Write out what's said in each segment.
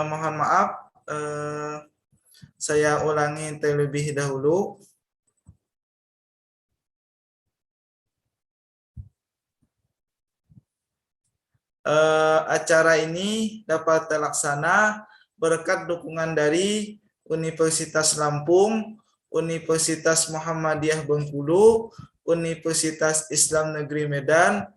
Mohon maaf, saya ulangi terlebih dahulu. Acara ini dapat terlaksana berkat dukungan dari Universitas Lampung, Universitas Muhammadiyah Bengkulu, Universitas Islam Negeri Medan,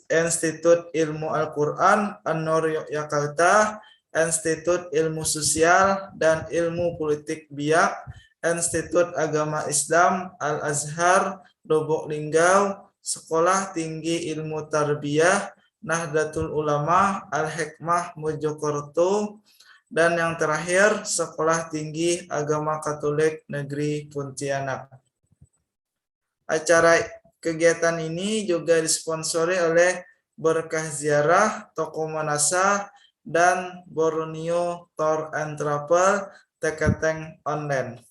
Institut Ilmu Al-Quran An-Nur Yogyakarta, Institut Ilmu Sosial dan Ilmu Politik Biak, Institut Agama Islam Al-Azhar Lubuk Linggau, Sekolah Tinggi Ilmu Tarbiyah Nahdlatul Ulama Al-Hikmah Mojokerto, dan yang terakhir Sekolah Tinggi Agama Katolik Negeri Pontianak. Acara kegiatan ini juga disponsori oleh Berkah Ziarah, Toko Manasa, dan Borneo Tour and Travel Teketeng Online.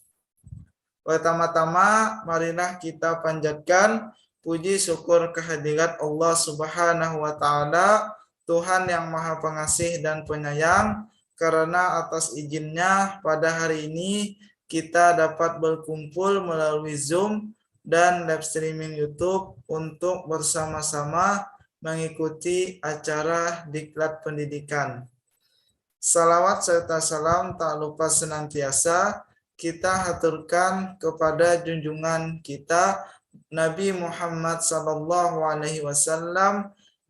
Pertama-tama, marilah kita panjatkan puji syukur kehadirat Allah Subhanahu wa Ta'ala, Tuhan yang Maha Pengasih dan Penyayang, karena atas izinnya pada hari ini kita dapat berkumpul melalui Zoom dan live streaming YouTube untuk bersama-sama mengikuti acara Diklat Pendidikan. Salawat serta salam tak lupa senantiasa kita haturkan kepada junjungan kita Nabi Muhammad SAW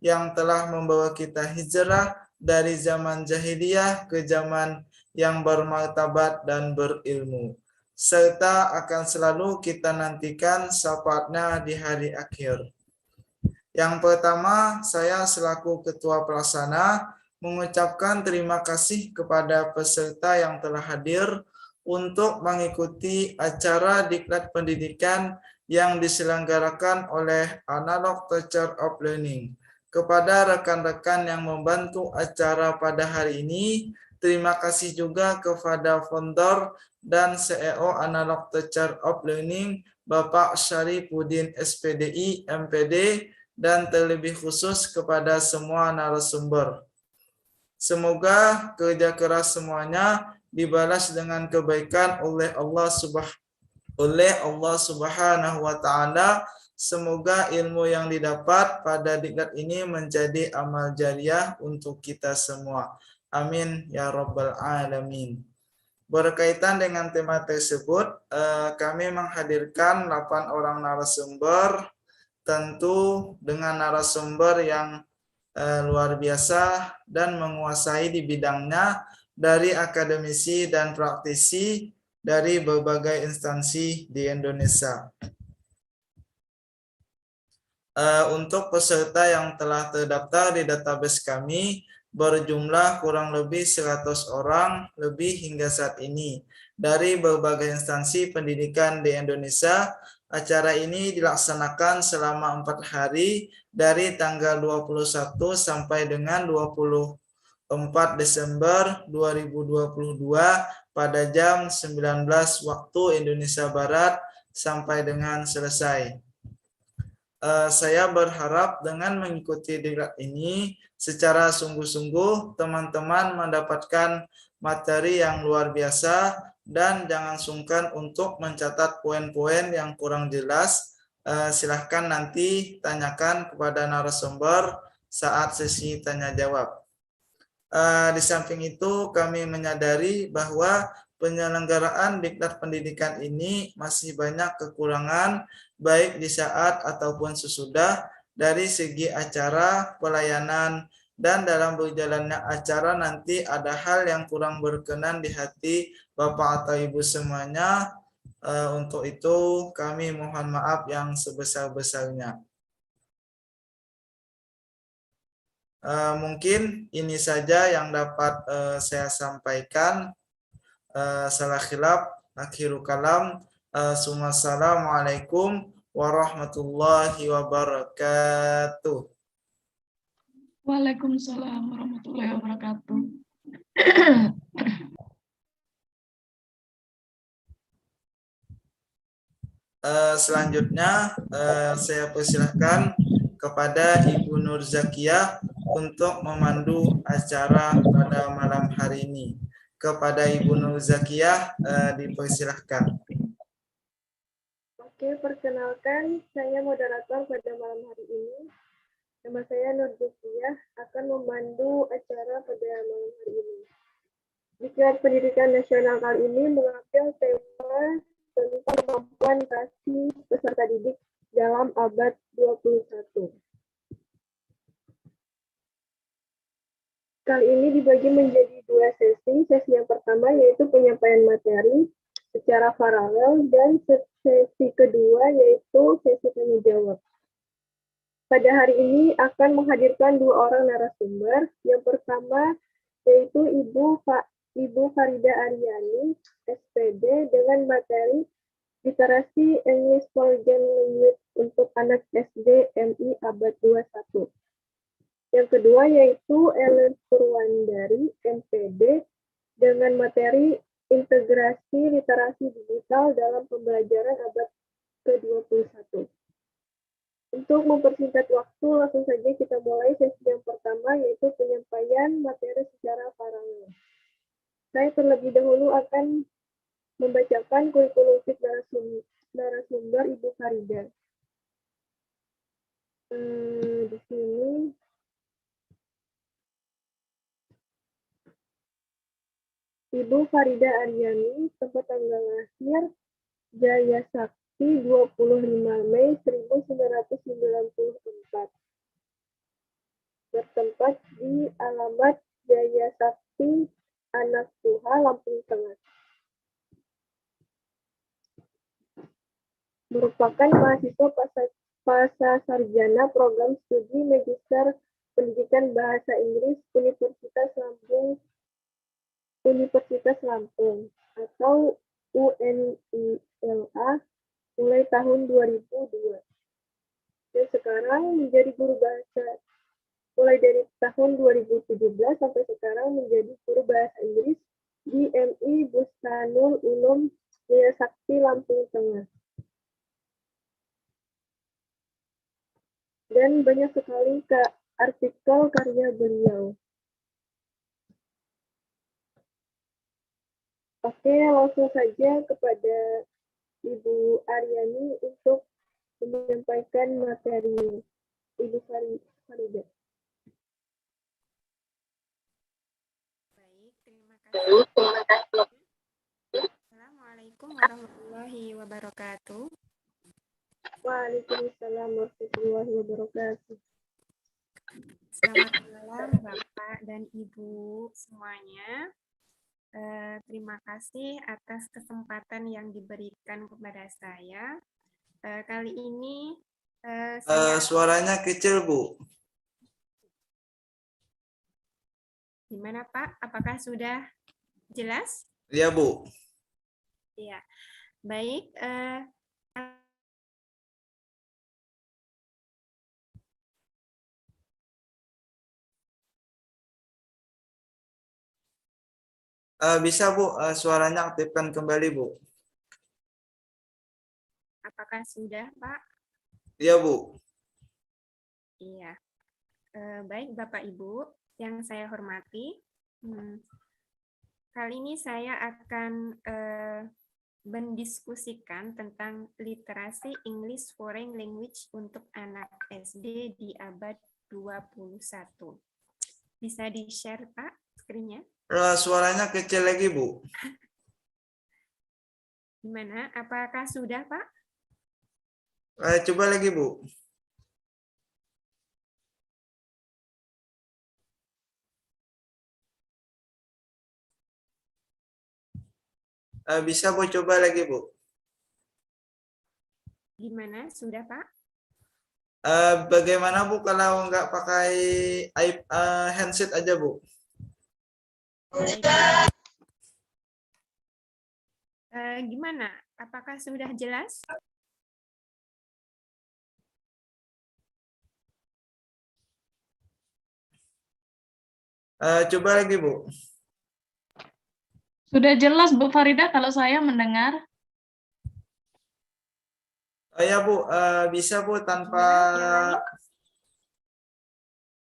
yang telah membawa kita hijrah dari zaman jahiliyah ke zaman yang bermartabat dan berilmu, serta akan selalu kita nantikan syafaatnya di hari akhir. Yang pertama, saya selaku Ketua Pelaksana mengucapkan terima kasih kepada peserta yang telah hadir untuk mengikuti acara Diklat Pendidikan yang diselenggarakan oleh Analog Teacher of Learning. Kepada rekan-rekan yang membantu acara pada hari ini, terima kasih juga kepada founder dan CEO Analog Teacher of Learning, Bapak Syarifuddin SPDI, MPD, dan terlebih khusus kepada semua narasumber. Semoga kerja keras semuanya dibalas dengan kebaikan oleh Allah Subhanahu wa Ta'ala. Semoga ilmu yang didapat pada diklat ini menjadi amal jariah untuk kita semua. Amin ya rabbal alamin. Berkaitan dengan tema tersebut, kami menghadirkan 8 orang narasumber, tentu dengan narasumber yang luar biasa dan menguasai di bidangnya, dari akademisi dan praktisi dari berbagai instansi di Indonesia. Untuk peserta yang telah terdaftar di database kami berjumlah kurang lebih 100 orang lebih hingga saat ini dari berbagai instansi pendidikan di Indonesia. Acara ini dilaksanakan selama 4 hari dari tanggal 21 sampai dengan 24 Desember 2022 pada jam 19 waktu Indonesia Barat sampai dengan selesai. Saya berharap dengan mengikuti diklat ini secara sungguh-sungguh teman-teman mendapatkan materi yang luar biasa, dan jangan sungkan untuk mencatat poin-poin yang kurang jelas. Silahkan nanti tanyakan kepada narasumber saat sesi tanya jawab. Di samping itu kami menyadari bahwa penyelenggaraan diklat pendidikan ini masih banyak kekurangan baik di saat ataupun sesudah dari segi acara, pelayanan, dan dalam berjalannya acara nanti ada hal yang kurang berkenan di hati Bapak atau Ibu semuanya. Untuk itu kami mohon maaf yang sebesar-besarnya. Mungkin ini saja yang dapat saya sampaikan. Salah khilaf, akhiru kalam. Assalamualaikum warahmatullahi wabarakatuh. Waalaikumsalam warahmatullahi wabarakatuh. Selanjutnya saya persilahkan kepada Ibu Nur Zakiyah untuk memandu acara pada malam hari ini. Kepada Ibu Nur Zakiyah, dipersilahkan. Oke, perkenalkan saya moderator pada malam hari ini. Nama saya Nur Zakiyah akan memandu acara pada malam hari ini. Diklat Pendidikan Nasional kali ini mengambil tema tentang kemampuan literasi peserta didik dalam abad 21. Kali ini dibagi menjadi dua sesi. Sesi yang pertama yaitu penyampaian materi secara paralel dan sesi kedua yaitu sesi tanya jawab. Pada hari ini akan menghadirkan dua orang narasumber. Yang pertama yaitu Ibu Farida Aryani, SPD, dengan materi literasi English Foreign Language untuk anak SD MI abad 21. Yang kedua yaitu Ellen Purwandari, MPD, dengan materi integrasi literasi digital dalam pembelajaran abad ke-21. Untuk mempersingkat waktu, langsung saja kita mulai sesi yang pertama, yaitu penyampaian materi secara paralel. Saya terlebih dahulu akan membacakan kurikulum fit narasumber Ibu Farida. Di sini Ibu Farida Aryani, tempat tanggal lahir Jaya Sakti 25 Mei 1994. Bertempat di alamat Jaya Sakti Anak Tuha, Lampung Tengah. Merupakan mahasiswa pasca sarjana program studi Magister Pendidikan Bahasa Inggris Universitas Lampung atau UNILA mulai tahun 2002. Dan sekarang menjadi guru bahasa mulai dari tahun 2017 sampai sekarang menjadi guru bahasa Inggris di MI Bustanul Ulum Jaya Sakti Lampung Tengah. Dan banyak sekali artikel karya beliau. Oke, langsung saja kepada Ibu Aryani untuk menyampaikan materi. Ibu Farida. Baik, terima kasih. Assalamualaikum warahmatullahi wabarakatuh. Waalaikumsalam warahmatullahi wabarakatuh. Selamat malam Bapak dan Ibu semuanya. Terima kasih atas kesempatan yang diberikan kepada saya. Kali ini Suaranya kecil, Bu. Gimana Pak? Apakah sudah jelas? Iya, Bu. Iya. Baik. Bisa, Bu, suaranya aktifkan kembali, Bu. Apakah sudah, Pak? Iya, Bu. Iya. Baik, Bapak Ibu yang saya hormati. Kali ini saya akan mendiskusikan tentang literasi English Foreign Language untuk anak SD di abad 21. Bisa di-share, Pak, screen-nya? Suaranya kecil lagi, Bu. Gimana? Apakah sudah, Pak? Coba lagi, Bu. Bisa, Bu, coba lagi, Bu. Gimana? Sudah, Pak? Bagaimana, Bu, kalau nggak pakai handset aja, Bu? Gimana? Apakah sudah jelas? Coba lagi, Bu. Sudah jelas Bu Farida kalau saya mendengar. Ya, Bu, bisa, Bu, tanpa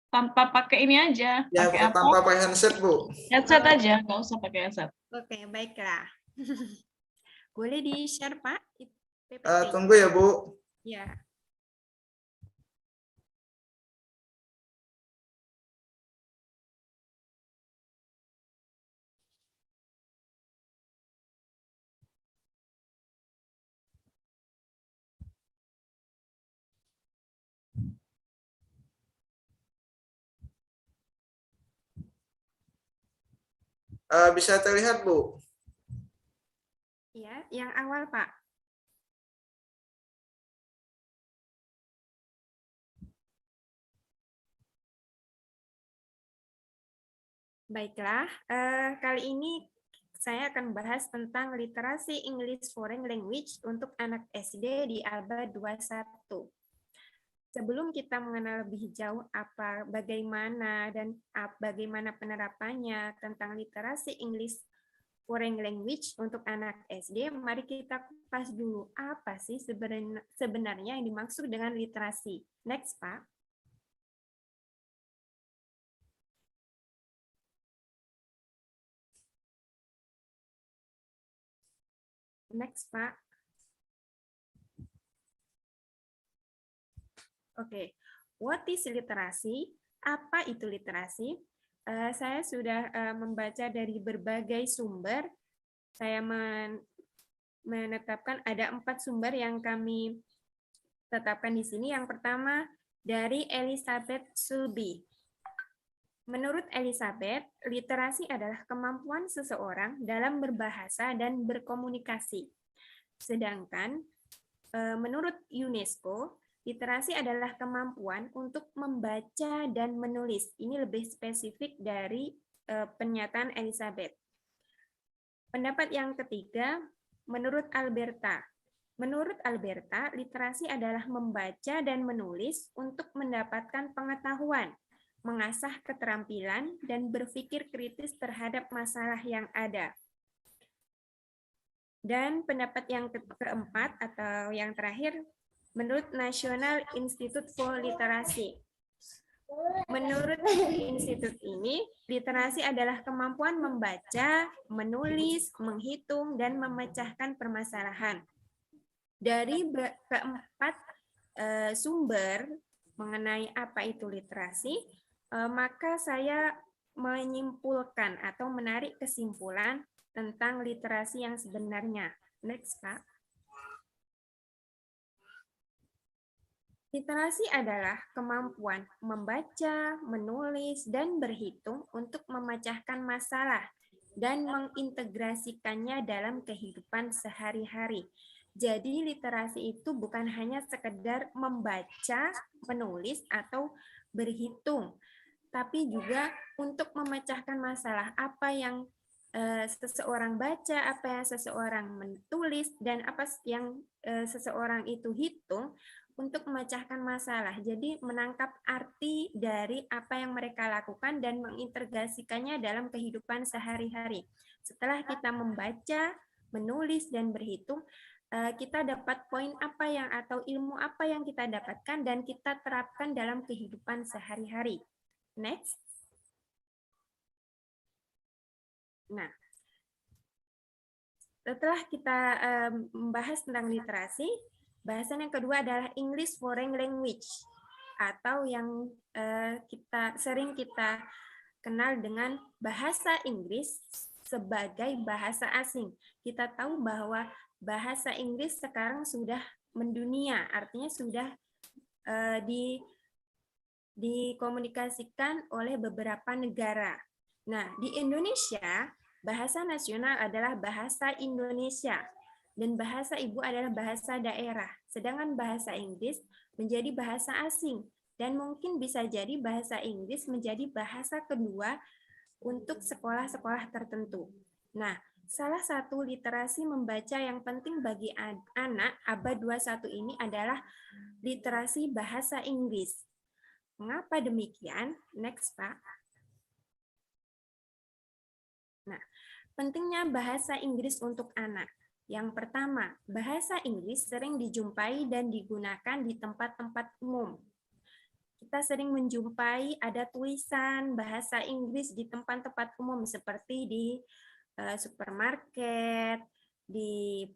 Tanpa pakai ini aja. Ya, Pakai apa? tanpa pakai handset, Bu. Headset aja, nggak usah pakai headset. Oke, baiklah. Boleh di-share, Pak? PPT. Tunggu ya, Bu. Ya. Bisa terlihat, Bu? Ya, yang awal, Pak. Baiklah, kali ini saya akan bahas tentang literasi English Foreign Language untuk anak SD di abad 21. Sebelum kita mengenal lebih jauh bagaimana penerapannya tentang literasi English Foreign Language untuk anak SD, mari kita kupas dulu apa sih sebenarnya yang dimaksud dengan literasi. Next, Pak. Next, Pak. Oke, what is literasi? Apa itu literasi? Saya sudah membaca dari berbagai sumber. Saya menetapkan ada 4 sumber yang kami tetapkan di sini. Yang pertama dari Elizabeth Sulby. Menurut Elizabeth, literasi adalah kemampuan seseorang dalam berbahasa dan berkomunikasi. Sedangkan menurut UNESCO, literasi adalah kemampuan untuk membaca dan menulis. Ini lebih spesifik dari pernyataan Elizabeth. Pendapat yang ketiga, menurut Alberta. Menurut Alberta, literasi adalah membaca dan menulis untuk mendapatkan pengetahuan, mengasah keterampilan, dan berpikir kritis terhadap masalah yang ada. Dan pendapat yang keempat atau yang terakhir, menurut National Institute for Literacy. Menurut institut ini, literasi adalah kemampuan membaca, menulis, menghitung, dan memecahkan permasalahan. Dari keempat sumber mengenai apa itu literasi, maka saya menyimpulkan atau menarik kesimpulan tentang literasi yang sebenarnya. Next, Pak. Literasi adalah kemampuan membaca, menulis, dan berhitung untuk memecahkan masalah dan mengintegrasikannya dalam kehidupan sehari-hari. Jadi literasi itu bukan hanya sekedar membaca, menulis, atau berhitung, tapi juga untuk memecahkan masalah apa yang seseorang baca, apa yang seseorang menulis, dan apa yang seseorang itu hitung untuk memecahkan masalah. Jadi menangkap arti dari apa yang mereka lakukan dan mengintegrasikannya dalam kehidupan sehari-hari. Setelah kita membaca, menulis, dan berhitung, kita dapat poin apa yang atau ilmu apa yang kita dapatkan dan kita terapkan dalam kehidupan sehari-hari. Next. Nah, setelah kita membahas tentang literasi, bahasan yang kedua adalah English Foreign Language atau yang sering kita kenal dengan bahasa Inggris sebagai bahasa asing. Kita tahu bahwa bahasa Inggris sekarang sudah mendunia, artinya sudah dikomunikasikan oleh beberapa negara. Nah, di Indonesia, bahasa nasional adalah bahasa Indonesia dan bahasa ibu adalah bahasa daerah. Sedangkan bahasa Inggris menjadi bahasa asing dan mungkin bisa jadi bahasa Inggris menjadi bahasa kedua untuk sekolah-sekolah tertentu. Nah, salah satu literasi membaca yang penting bagi anak abad 21 ini adalah literasi bahasa Inggris. Mengapa demikian? Next, Pak. Nah, pentingnya bahasa Inggris untuk anak. Yang pertama, bahasa Inggris sering dijumpai dan digunakan di tempat-tempat umum. kita sering menjumpai ada tulisan bahasa Inggris di tempat-tempat umum seperti di supermarket, di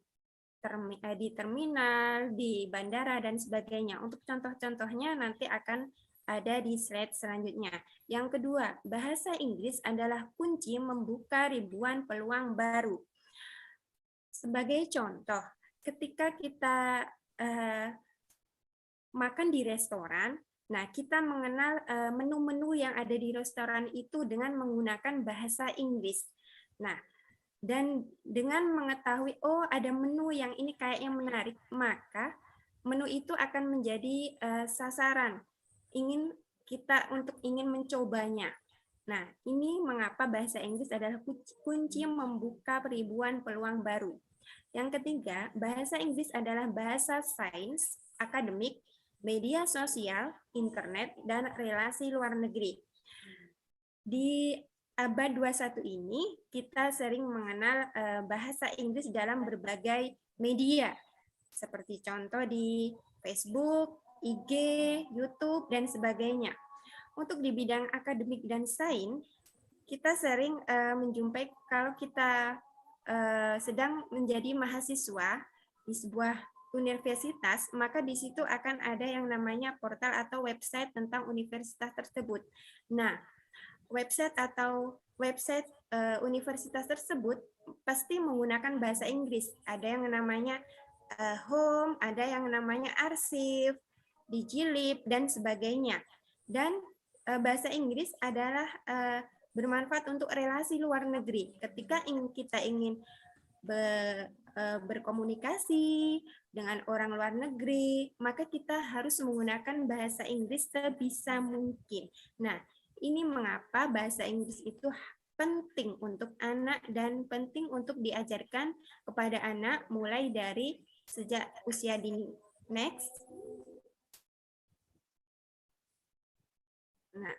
terminal, di bandara, dan sebagainya. Untuk contoh-contohnya nanti akan ada di slide selanjutnya. Yang kedua, bahasa Inggris adalah kunci membuka ribuan peluang baru. Sebagai contoh, ketika kita makan di restoran, nah kita mengenal menu-menu yang ada di restoran itu dengan menggunakan bahasa Inggris. Nah, dan dengan mengetahui, oh ada menu yang ini kayaknya menarik, maka menu itu akan menjadi sasaran kita untuk ingin mencobanya. Nah, ini mengapa bahasa Inggris adalah kunci membuka ribuan peluang baru. Yang ketiga, bahasa Inggris adalah bahasa sains, akademik, media sosial, internet, dan relasi luar negeri. Di abad 21 ini, kita sering mengenal bahasa Inggris dalam berbagai media, seperti contoh di Facebook, IG, YouTube, dan sebagainya. Untuk di bidang akademik dan sains, kita sering menjumpai kalau kita sedang menjadi mahasiswa di sebuah universitas, maka di situ akan ada yang namanya portal atau website tentang universitas tersebut. Nah, website universitas tersebut pasti menggunakan bahasa Inggris. Ada yang namanya home, ada yang namanya arsip, digilib, dan sebagainya. Dan bahasa Inggris adalah bermanfaat untuk relasi luar negeri. Ketika kita ingin berkomunikasi dengan orang luar negeri, maka kita harus menggunakan bahasa Inggris sebisa mungkin. Nah, ini mengapa bahasa Inggris itu penting untuk anak dan penting untuk diajarkan kepada anak mulai dari sejak usia dini. Next. Nah,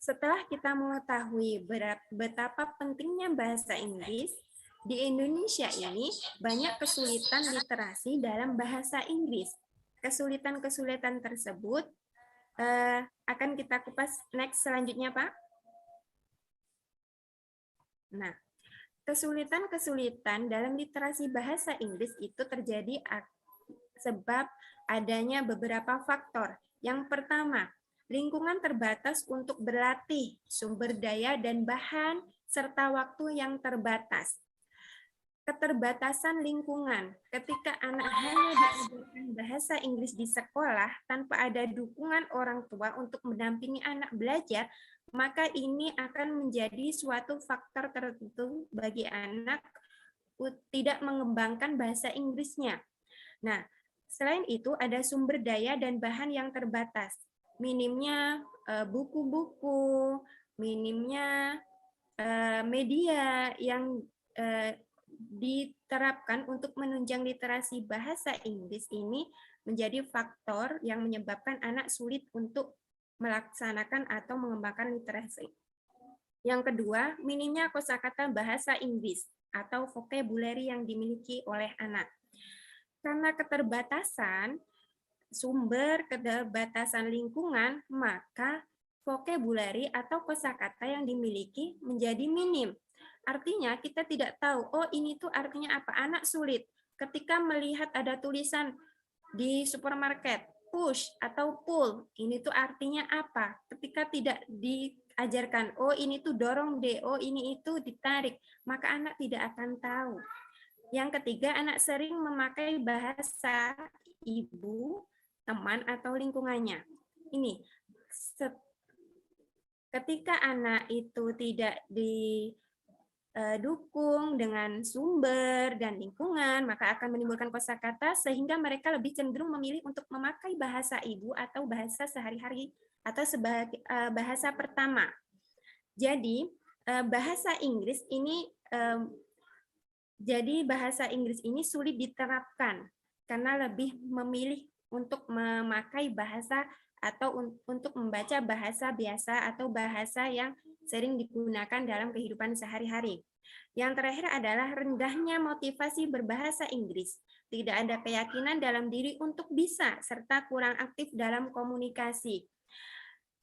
setelah kita mengetahui betapa pentingnya bahasa Inggris, di Indonesia ini banyak kesulitan literasi dalam bahasa Inggris. Kesulitan-kesulitan tersebut akan kita kupas next selanjutnya, Pak. Nah, kesulitan-kesulitan dalam literasi bahasa Inggris itu terjadi sebab adanya beberapa faktor. Yang pertama, lingkungan terbatas untuk berlatih, sumber daya dan bahan, serta waktu yang terbatas. Keterbatasan lingkungan. Ketika anak hanya diajarkan bahasa Inggris di sekolah tanpa ada dukungan orang tua untuk mendampingi anak belajar, maka ini akan menjadi suatu faktor tertentu bagi anak tidak mengembangkan bahasa Inggrisnya. Nah, selain itu ada sumber daya dan bahan yang terbatas. Minimnya buku-buku, minimnya media yang diterapkan untuk menunjang literasi bahasa Inggris ini menjadi faktor yang menyebabkan anak sulit untuk melaksanakan atau mengembangkan literasi. Yang kedua, minimnya kosakata bahasa Inggris atau vocabulary yang dimiliki oleh anak. Karena keterbatasan sumber, keterbatasan lingkungan, maka vocabulary atau kosakata yang dimiliki menjadi minim. Artinya kita tidak tahu, oh ini tuh artinya apa. Anak sulit ketika melihat ada tulisan di supermarket, push atau pull, ini tuh artinya apa. Ketika tidak diajarkan, oh ini tuh dorong deh, oh ini itu ditarik, maka anak tidak akan tahu. Yang ketiga, anak sering memakai bahasa ibu, teman, atau lingkungannya. Ini, ketika anak itu tidak didukung dengan sumber dan lingkungan, maka akan menimbulkan kosakata sehingga mereka lebih cenderung memilih untuk memakai bahasa ibu atau bahasa sehari-hari atau sebagai bahasa pertama. Jadi, bahasa Inggris ini sulit diterapkan karena lebih memilih untuk memakai bahasa atau untuk membaca bahasa biasa atau bahasa yang sering digunakan dalam kehidupan sehari-hari. Yang terakhir adalah rendahnya motivasi berbahasa Inggris. Tidak ada keyakinan dalam diri untuk bisa, serta kurang aktif dalam komunikasi.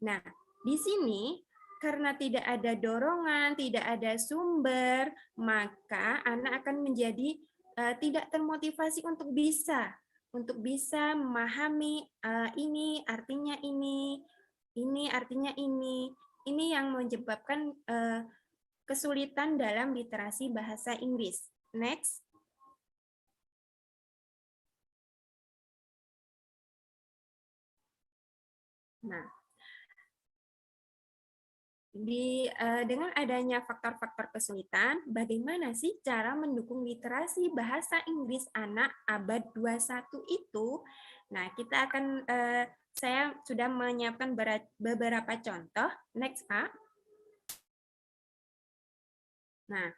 Nah, di sini karena tidak ada dorongan, tidak ada sumber, maka anak akan menjadi tidak termotivasi untuk bisa memahami ini artinya ini artinya ini. Ini yang menyebabkan kesulitan dalam literasi bahasa Inggris. Next. Nah, dengan adanya faktor-faktor kesulitan, bagaimana sih cara mendukung literasi bahasa Inggris anak abad 21 itu? Nah, kita akan saya sudah menyiapkan beberapa contoh. Next, Pak. Nah,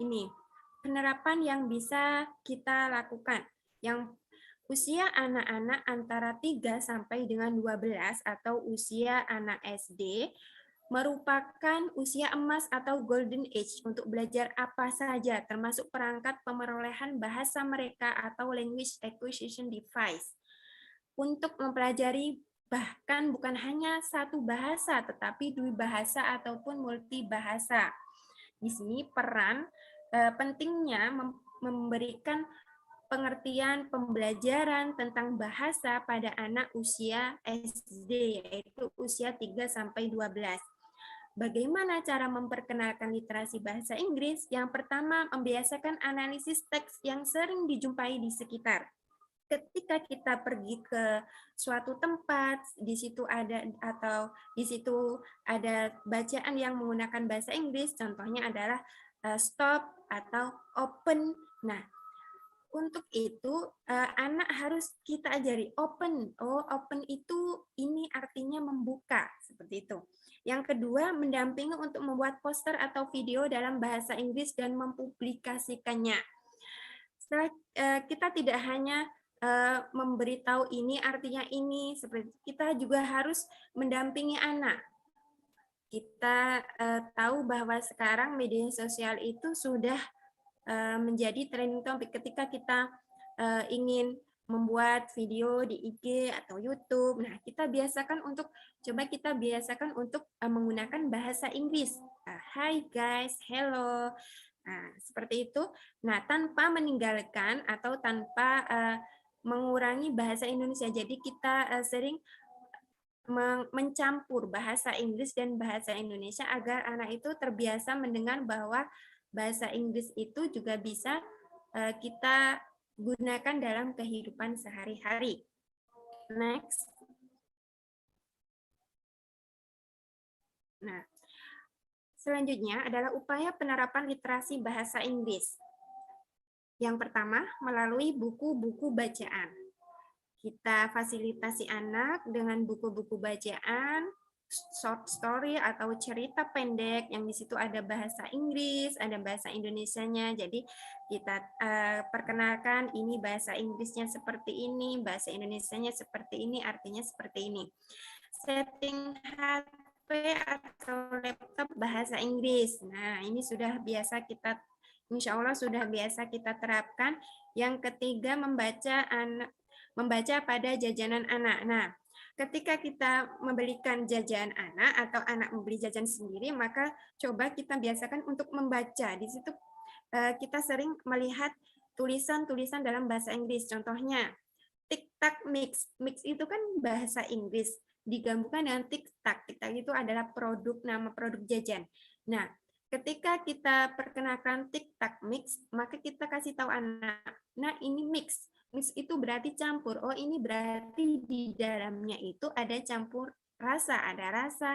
ini penerapan yang bisa kita lakukan. Yang usia anak-anak antara 3 sampai dengan 12 atau usia anak SD merupakan usia emas atau golden age untuk belajar apa saja, termasuk perangkat pemerolehan bahasa mereka atau language acquisition device. Untuk mempelajari bahkan bukan hanya satu bahasa, tetapi dua bahasa ataupun multibahasa. Di sini peran pentingnya memberikan pengertian pembelajaran tentang bahasa pada anak usia SD, yaitu usia 3 sampai 12. Bagaimana cara memperkenalkan literasi bahasa Inggris? Yang pertama, membiasakan analisis teks yang sering dijumpai di sekitar. Ketika kita pergi ke suatu tempat, di situ ada bacaan yang menggunakan bahasa Inggris, contohnya adalah stop atau open. Nah, untuk itu anak harus kita ajari open. Oh, open itu ini artinya membuka, seperti itu. Yang kedua, mendampingi untuk membuat poster atau video dalam bahasa Inggris dan mempublikasikannya. Setelah kita tidak hanya memberitahu ini artinya ini, seperti kita juga harus mendampingi anak. Kita tahu bahwa sekarang media sosial itu sudah menjadi trending topic ketika kita ingin membuat video di IG atau YouTube. Nah, kita biasakan untuk menggunakan bahasa Inggris. Hi guys, hello. Nah, seperti itu. Nah, tanpa meninggalkan atau tanpa mengurangi bahasa Indonesia. Jadi kita sering mencampur bahasa Inggris dan bahasa Indonesia agar anak itu terbiasa mendengar bahwa bahasa Inggris itu juga bisa kita gunakan dalam kehidupan sehari-hari. Next. Nah, selanjutnya adalah upaya penerapan literasi bahasa Inggris. Yang pertama, melalui buku-buku bacaan. Kita fasilitasi anak dengan buku-buku bacaan, short story atau cerita pendek yang di situ ada bahasa Inggris, ada bahasa Indonesianya. Jadi kita perkenalkan ini bahasa Inggrisnya seperti ini, bahasa Indonesianya seperti ini, artinya seperti ini. Setting HP atau laptop bahasa Inggris. Nah, ini sudah biasa kita, insya Allah sudah biasa kita terapkan. Yang ketiga, membaca pada jajanan anak. Nah, ketika kita membelikan jajan anak atau anak membeli jajan sendiri, maka coba kita biasakan untuk membaca. Di situ kita sering melihat tulisan-tulisan dalam bahasa Inggris. Contohnya, tik-tak mix. Mix itu kan bahasa Inggris. Digabungkan dengan tik-tak. Tik-tak itu adalah nama produk jajan. Nah, ketika kita perkenalkan tik-tak mix, maka kita kasih tahu anak, nah ini mix. Mix itu berarti campur. Oh, ini berarti di dalamnya itu ada campur rasa. Ada rasa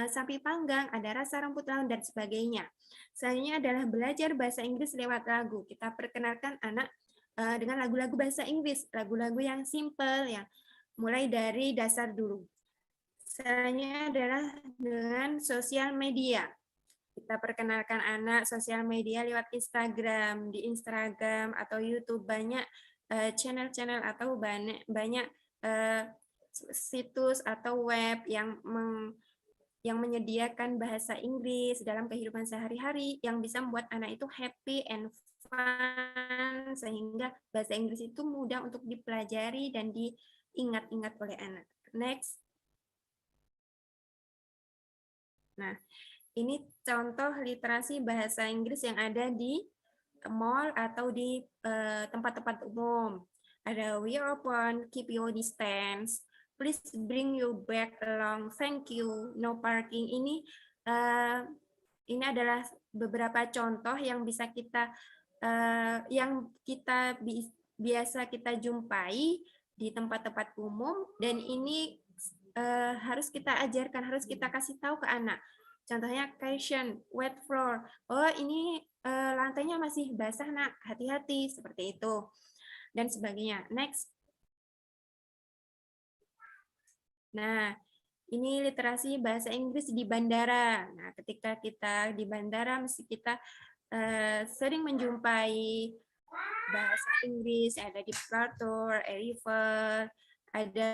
sapi panggang, ada rasa rumput laut, dan sebagainya. Selanjutnya adalah belajar bahasa Inggris lewat lagu. Kita perkenalkan anak dengan lagu-lagu bahasa Inggris. Lagu-lagu yang simple, yang mulai dari dasar dulu. Selanjutnya adalah dengan sosial media. Kita perkenalkan anak sosial media lewat Instagram. Di Instagram atau YouTube banyak channel-channel atau banyak situs atau web yang menyediakan bahasa Inggris dalam kehidupan sehari-hari yang bisa membuat anak itu happy and fun, sehingga bahasa Inggris itu mudah untuk dipelajari dan diingat-ingat oleh anak. Next. Nah, ini contoh literasi bahasa Inggris yang ada di mall atau di tempat-tempat umum. Ada we are open, keep your distance, please bring your bag along, thank you, no parking. Ini adalah beberapa contoh yang bisa kita biasa kita jumpai di tempat-tempat umum, dan ini harus kita ajarkan, harus kita kasih tahu ke anak. Contohnya caution, wet floor. Oh, ini lantainya masih basah, Nak. Hati-hati, seperti itu. Dan sebagainya. Next. Nah, ini literasi bahasa Inggris di bandara. Nah, ketika kita di bandara, mesti kita sering menjumpai bahasa Inggris, ada departure, arrival, ada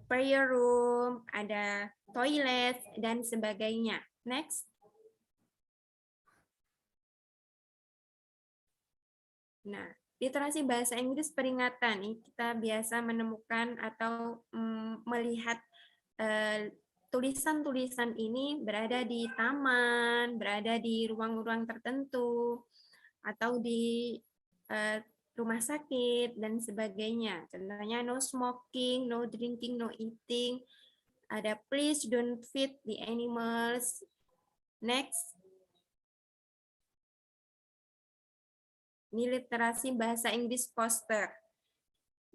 prayer room, ada toilet, dan sebagainya. Next. Nah, literasi bahasa Inggris peringatan. Ini kita biasa menemukan atau melihat tulisan-tulisan ini berada di taman, berada di ruang-ruang tertentu, atau di rumah sakit, dan sebagainya. Contohnya no smoking, no drinking, no eating. Ada please don't feed the animals. Next. Ini literasi bahasa Inggris poster.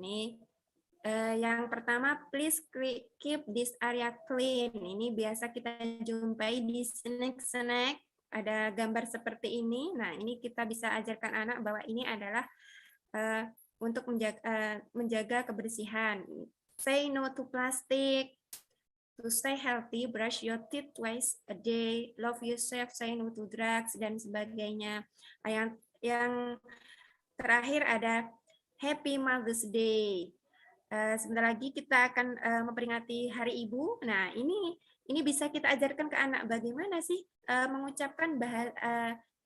Ini yang pertama, please keep this area clean. Ini biasa kita jumpai di snack-snack. Ada gambar seperti ini. Nah, ini kita bisa ajarkan anak bahwa ini adalah untuk menjaga kebersihan. Say no to plastic. To stay healthy, brush your teeth twice a day. Love yourself, say no to drugs, dan sebagainya. Yang terakhir ada Happy Mother's Day. Sebentar lagi kita akan memperingati Hari Ibu. Nah, ini bisa kita ajarkan ke anak bagaimana sih mengucapkan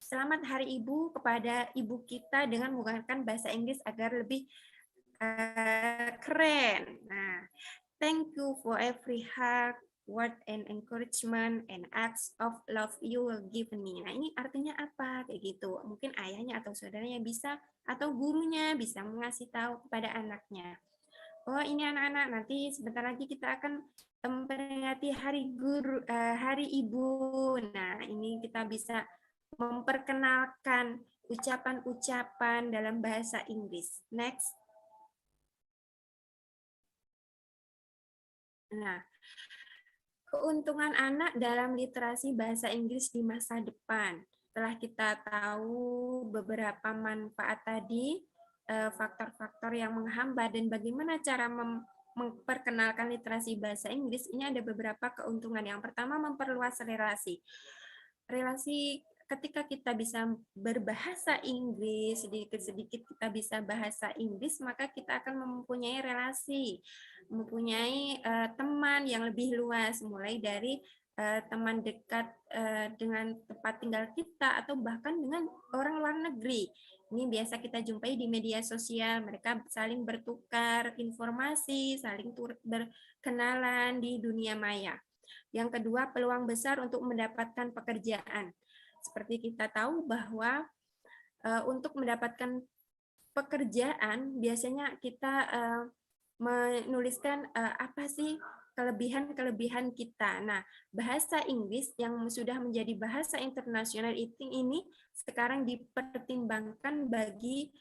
selamat Hari Ibu kepada ibu kita dengan menggunakan bahasa Inggris agar lebih keren. Nah, thank you for every hug, word and encouragement and acts of love you will give me. Nah, ini artinya apa? Kayak gitu. Mungkin ayahnya atau saudaranya bisa, atau gurunya bisa mengasih tahu kepada anaknya. Oh, ini anak-anak, nanti sebentar lagi kita akan memperingati Hari Ibu. Nah, ini kita bisa memperkenalkan ucapan-ucapan dalam bahasa Inggris. Next. Nah, keuntungan anak dalam literasi bahasa Inggris di masa depan. Setelah kita tahu beberapa manfaat tadi, faktor-faktor yang menghambat dan bagaimana cara memperkenalkan literasi bahasa Inggris, ini ada beberapa keuntungan. Yang pertama, memperluas relasi. Relasi ketika kita bisa berbahasa Inggris, sedikit-sedikit kita bisa bahasa Inggris, maka kita akan mempunyai relasi, mempunyai teman yang lebih luas, mulai dari teman dekat dengan tempat tinggal kita, atau bahkan dengan orang luar negeri. Ini biasa kita jumpai di media sosial, mereka saling bertukar informasi, saling berkenalan di dunia maya. Yang kedua, peluang besar untuk mendapatkan pekerjaan. Seperti kita tahu bahwa untuk mendapatkan pekerjaan, biasanya kita menuliskan apa sih kelebihan-kelebihan kita. Nah, bahasa Inggris yang sudah menjadi bahasa internasional ini sekarang dipertimbangkan bagi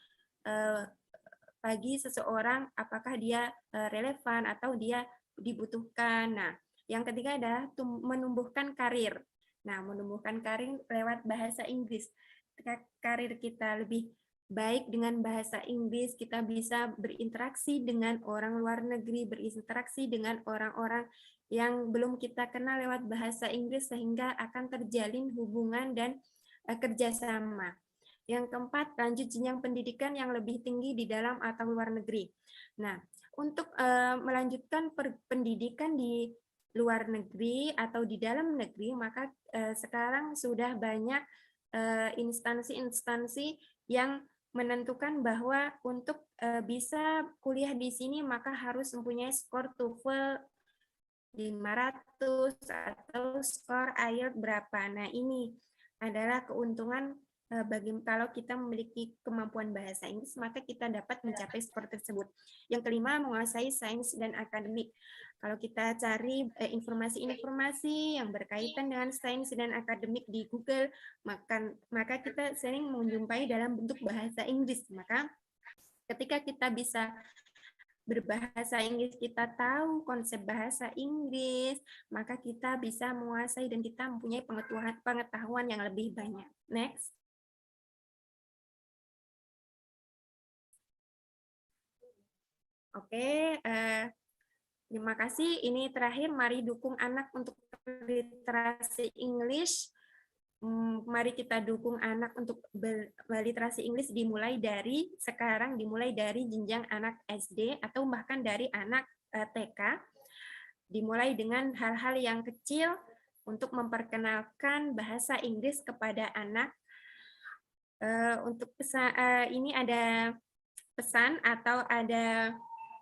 seseorang apakah dia relevan atau dia dibutuhkan. Nah, yang ketiga adalah menumbuhkan karir. Nah, menumbuhkan karir lewat bahasa Inggris. Ketika karir kita lebih baik dengan bahasa Inggris, kita bisa berinteraksi dengan orang luar negeri, berinteraksi dengan orang-orang yang belum kita kenal lewat bahasa Inggris, sehingga akan terjalin hubungan dan kerjasama. Yang keempat, lanjut jenjang pendidikan yang lebih tinggi di dalam atau luar negeri. Nah, untuk melanjutkan pendidikan di luar negeri atau di dalam negeri, maka sekarang sudah banyak instansi-instansi yang menentukan bahwa untuk bisa kuliah di sini maka harus mempunyai skor TOEFL 500 atau skor IELTS berapa. Nah, ini adalah keuntungan kalau kita memiliki kemampuan bahasa Inggris, maka kita dapat mencapai skor tersebut. Yang kelima, menguasai sains dan akademik. Kalau kita cari informasi-informasi yang berkaitan dengan sains dan akademik di Google, maka kita sering menjumpai dalam bentuk bahasa Inggris. Maka ketika kita bisa berbahasa Inggris, kita tahu konsep bahasa Inggris, maka kita bisa menguasai dan kita mempunyai pengetahuan yang lebih banyak. Next. Oke, terima kasih. Ini terakhir, mari dukung anak untuk literasi English. Mari kita dukung anak untuk literasi Inggris dimulai dari sekarang, dimulai dari jenjang anak SD atau bahkan dari anak TK. Dimulai dengan hal-hal yang kecil untuk memperkenalkan bahasa Inggris kepada anak. Untuk ini ada pesan atau ada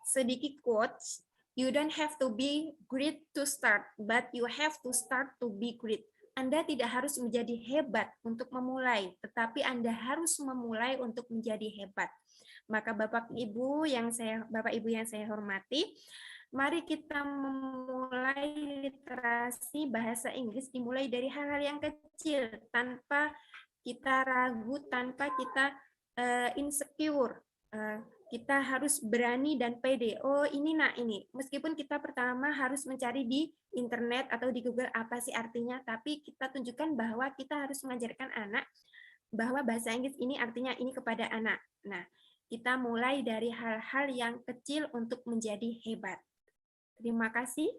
sedikit quotes. You don't have to be great to start, but you have to start to be great. Anda tidak harus menjadi hebat untuk memulai, tetapi Anda harus memulai untuk menjadi hebat. Maka Bapak Ibu yang saya hormati, mari kita memulai literasi bahasa Inggris dimulai dari hal-hal yang kecil, tanpa kita ragu, tanpa kita insecure. Kita harus berani dan pede. Oh, ini meskipun kita pertama harus mencari di internet atau di Google apa sih artinya, tapi kita tunjukkan bahwa kita harus mengajarkan anak bahwa bahasa Inggris ini artinya ini kepada anak. Nah, kita mulai dari hal-hal yang kecil untuk menjadi hebat. Terima kasih.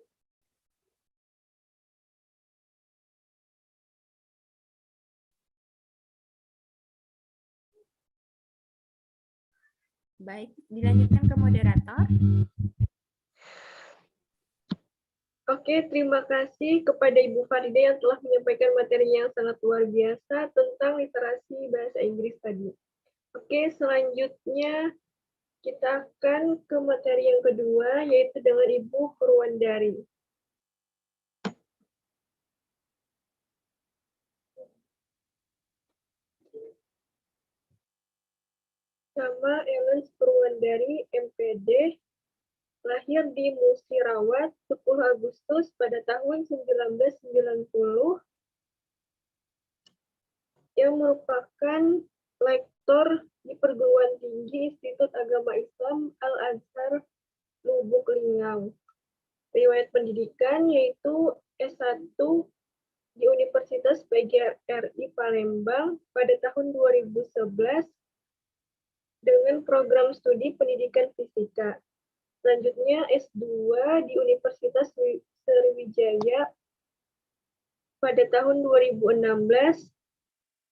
Baik, dilanjutkan ke moderator. Oke, terima kasih kepada Ibu Farida yang telah menyampaikan materi yang sangat luar biasa tentang literasi bahasa Inggris tadi. Oke, selanjutnya kita akan ke materi yang kedua, yaitu dengan Ibu Purwandari. Nama Ellen Purwandari, MPD, lahir di Musyirawat 10 Agustus pada tahun 1990, yang merupakan lektor di Perguruan Tinggi Institut Agama Islam Al-Azhar Lubuk Linggau. Riwayat pendidikan yaitu S1 di Universitas PGRI Palembang pada tahun 2011 dengan program studi pendidikan fisika. Selanjutnya S2 di Universitas Sriwijaya pada tahun 2016,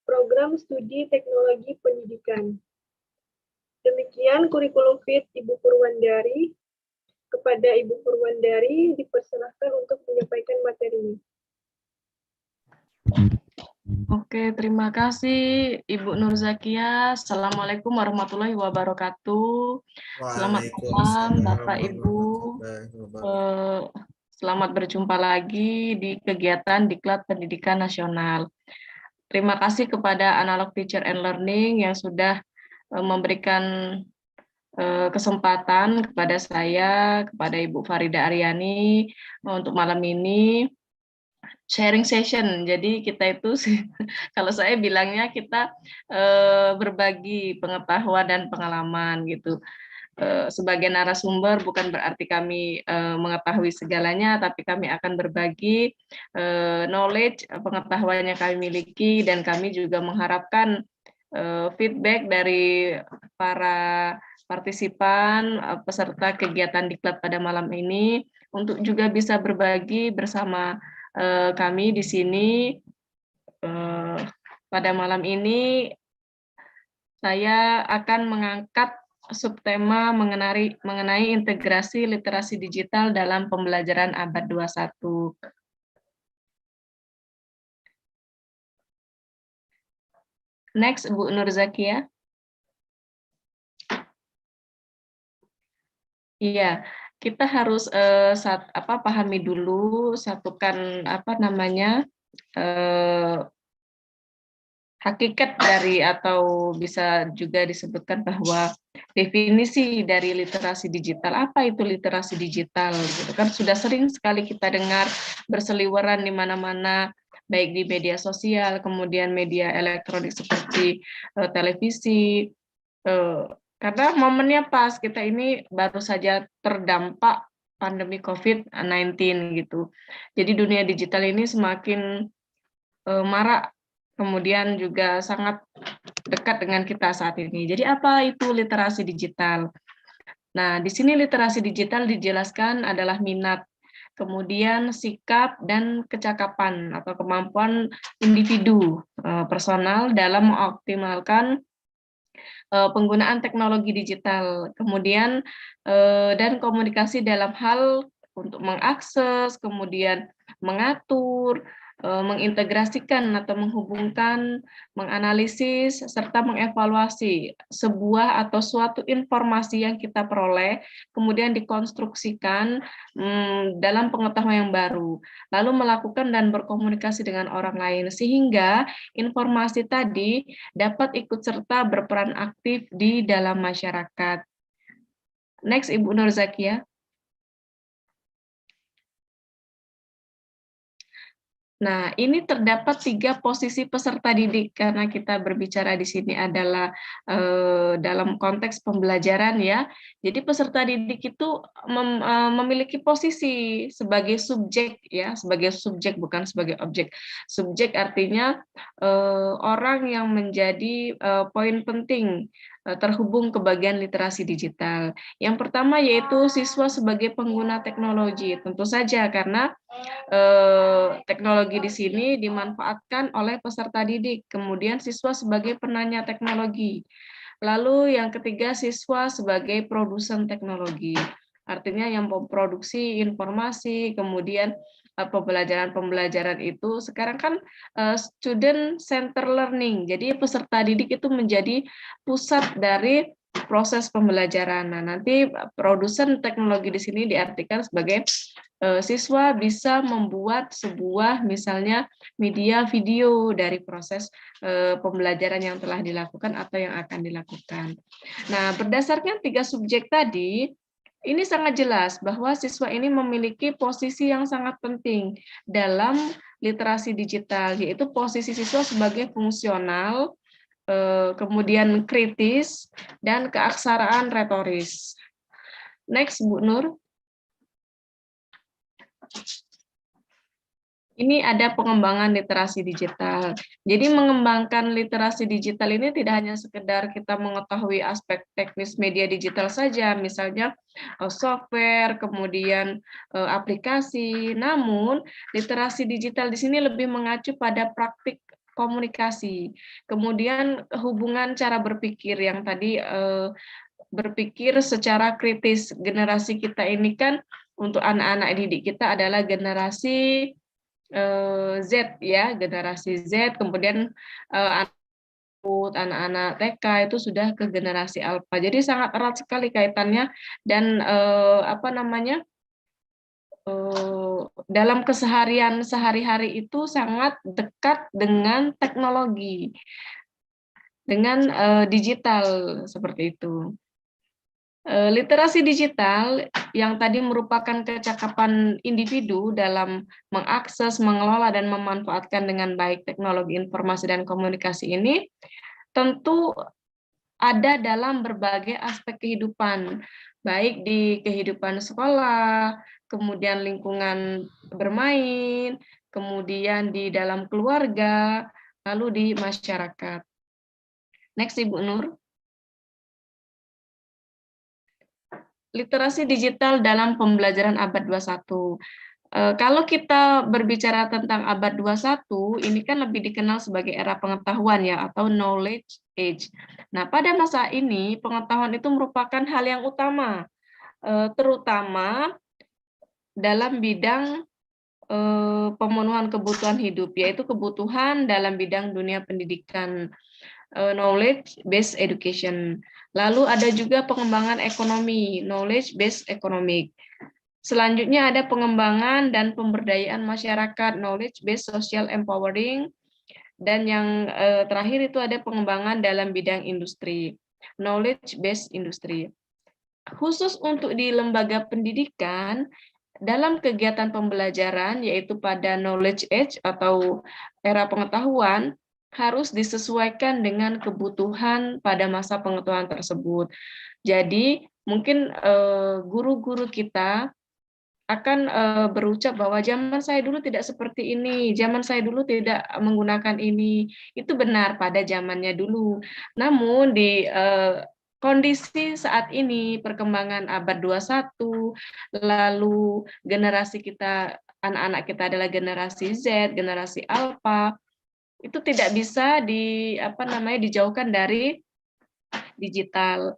program studi teknologi pendidikan. Demikian kurikulum fit Ibu Purwandari. Kepada Ibu Purwandari dipersilahkan untuk menyampaikan materi. Oke, terima kasih Ibu Nur Zakia. Assalamualaikum warahmatullahi wabarakatuh. Selamat malam Bapak Ibu. Selamat berjumpa lagi di kegiatan Diklat Pendidikan Nasional. Terima kasih kepada Analog Teacher and Learning yang sudah memberikan kesempatan kepada saya, kepada Ibu Farida Aryani untuk malam ini sharing session. Jadi kita itu kalau saya bilangnya kita berbagi pengetahuan dan pengalaman gitu. Sebagai narasumber bukan berarti kami mengetahui segalanya, tapi kami akan berbagi knowledge, pengetahuan yang kami miliki, dan kami juga mengharapkan feedback dari para partisipan, peserta kegiatan Diklat pada malam ini, untuk juga bisa berbagi bersama kami di sini. Pada malam ini saya akan mengangkat subtema mengenai integrasi literasi digital dalam pembelajaran abad 21. Next, Bu Nur Zakia. Iya, kita harus pahami dulu, satukan hakikat dari, atau bisa juga disebutkan bahwa definisi dari literasi digital. Apa itu literasi digital? Gitu kan sudah sering sekali kita dengar berseliweran di mana-mana, baik di media sosial, kemudian media elektronik seperti televisi. Karena momennya pas, kita ini baru saja terdampak pandemi COVID-19 gitu. Jadi dunia digital ini semakin marak, kemudian juga sangat dekat dengan kita saat ini. Jadi apa itu literasi digital? Nah, di sini literasi digital dijelaskan adalah minat, kemudian sikap dan kecakapan atau kemampuan individu personal dalam mengoptimalkan penggunaan teknologi digital, kemudian dan komunikasi dalam hal untuk mengakses, kemudian mengatur, mengintegrasikan atau menghubungkan, menganalisis, serta mengevaluasi sebuah atau suatu informasi yang kita peroleh, kemudian dikonstruksikan dalam pengetahuan yang baru, lalu melakukan dan berkomunikasi dengan orang lain, sehingga informasi tadi dapat ikut serta berperan aktif di dalam masyarakat. Next, Ibu Nur Zakia. Nah, ini terdapat 3 posisi peserta didik, karena kita berbicara di sini adalah dalam konteks pembelajaran ya. Jadi peserta didik itu memiliki posisi sebagai subjek ya, sebagai subjek bukan sebagai objek. Subjek artinya orang yang menjadi poin penting terhubung ke bagian literasi digital. Yang pertama yaitu siswa sebagai pengguna teknologi, tentu saja karena teknologi di sini dimanfaatkan oleh peserta didik, kemudian siswa sebagai penanya teknologi. Lalu yang ketiga, siswa sebagai produsen teknologi. Artinya yang memproduksi informasi, kemudian pembelajaran itu sekarang kan student center learning. Jadi peserta didik itu menjadi pusat dari proses pembelajaran. Nah, nanti produsen teknologi di sini diartikan sebagai siswa bisa membuat sebuah misalnya media video dari proses pembelajaran yang telah dilakukan atau yang akan dilakukan. Nah, berdasarkan 3 subjek tadi, ini sangat jelas bahwa siswa ini memiliki posisi yang sangat penting dalam literasi digital, yaitu posisi siswa sebagai fungsional, kemudian kritis, dan keaksaraan retoris. Next, Bu Nur. Ini ada pengembangan literasi digital. Jadi mengembangkan literasi digital ini tidak hanya sekedar kita mengetahui aspek teknis media digital saja, misalnya software, kemudian aplikasi. Namun literasi digital di sini lebih mengacu pada praktik komunikasi, kemudian hubungan cara berpikir yang tadi berpikir secara kritis. Generasi kita ini kan untuk anak-anak didik kita adalah generasi Z ya, generasi Z, kemudian anak-anak TK itu sudah ke generasi Alpha. Jadi sangat erat sekali kaitannya dan dalam keseharian sehari-hari itu sangat dekat dengan teknologi, dengan digital seperti itu. Literasi digital yang tadi merupakan kecakapan individu dalam mengakses, mengelola, dan memanfaatkan dengan baik teknologi informasi dan komunikasi ini tentu ada dalam berbagai aspek kehidupan, baik di kehidupan sekolah, kemudian lingkungan bermain, kemudian di dalam keluarga, lalu di masyarakat. Next, Ibu Nur. Literasi digital dalam pembelajaran abad 21. Kalau kita berbicara tentang abad 21, ini kan lebih dikenal sebagai era pengetahuan ya, atau knowledge age. Nah, pada masa ini pengetahuan itu merupakan hal yang utama, terutama dalam bidang pemenuhan kebutuhan hidup, yaitu kebutuhan dalam bidang dunia pendidikan, knowledge based education. Lalu ada juga pengembangan ekonomi, knowledge based economic. Selanjutnya ada pengembangan dan pemberdayaan masyarakat, knowledge based social empowering, dan yang terakhir itu ada pengembangan dalam bidang industri, knowledge based industry. Khusus untuk di lembaga pendidikan, dalam kegiatan pembelajaran yaitu pada knowledge age atau era pengetahuan harus disesuaikan dengan kebutuhan pada masa pengetahuan tersebut. Jadi mungkin guru-guru kita akan berucap bahwa zaman saya dulu tidak seperti ini, zaman saya dulu tidak menggunakan ini. Itu benar pada zamannya dulu. Namun di kondisi saat ini, perkembangan abad 21, lalu generasi kita, anak-anak kita adalah generasi Z, generasi Alpha, itu tidak bisa dijauhkan dari digital.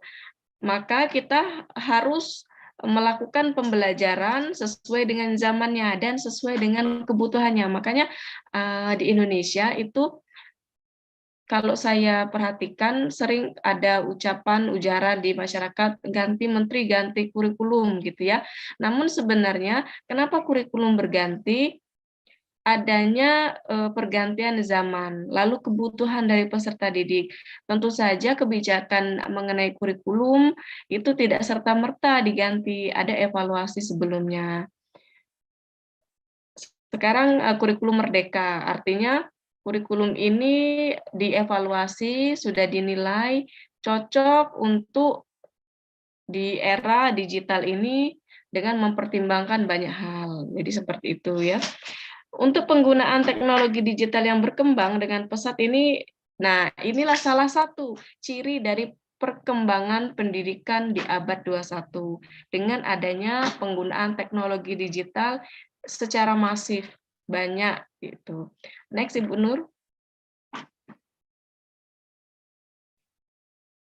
Maka kita harus melakukan pembelajaran sesuai dengan zamannya dan sesuai dengan kebutuhannya. Makanya di Indonesia itu kalau saya perhatikan sering ada ujaran di masyarakat ganti menteri, ganti kurikulum gitu ya. Namun sebenarnya kenapa kurikulum berganti? Adanya pergantian zaman, lalu kebutuhan dari peserta didik. Tentu saja kebijakan mengenai kurikulum itu tidak serta-merta diganti, ada evaluasi sebelumnya. Sekarang kurikulum merdeka, artinya kurikulum ini dievaluasi, sudah dinilai cocok untuk di era digital ini dengan mempertimbangkan banyak hal. Jadi seperti itu ya. Untuk penggunaan teknologi digital yang berkembang dengan pesat ini, nah inilah salah satu ciri dari perkembangan pendidikan di abad 21 dengan adanya penggunaan teknologi digital secara masif banyak gitu. Next Ibu Nur.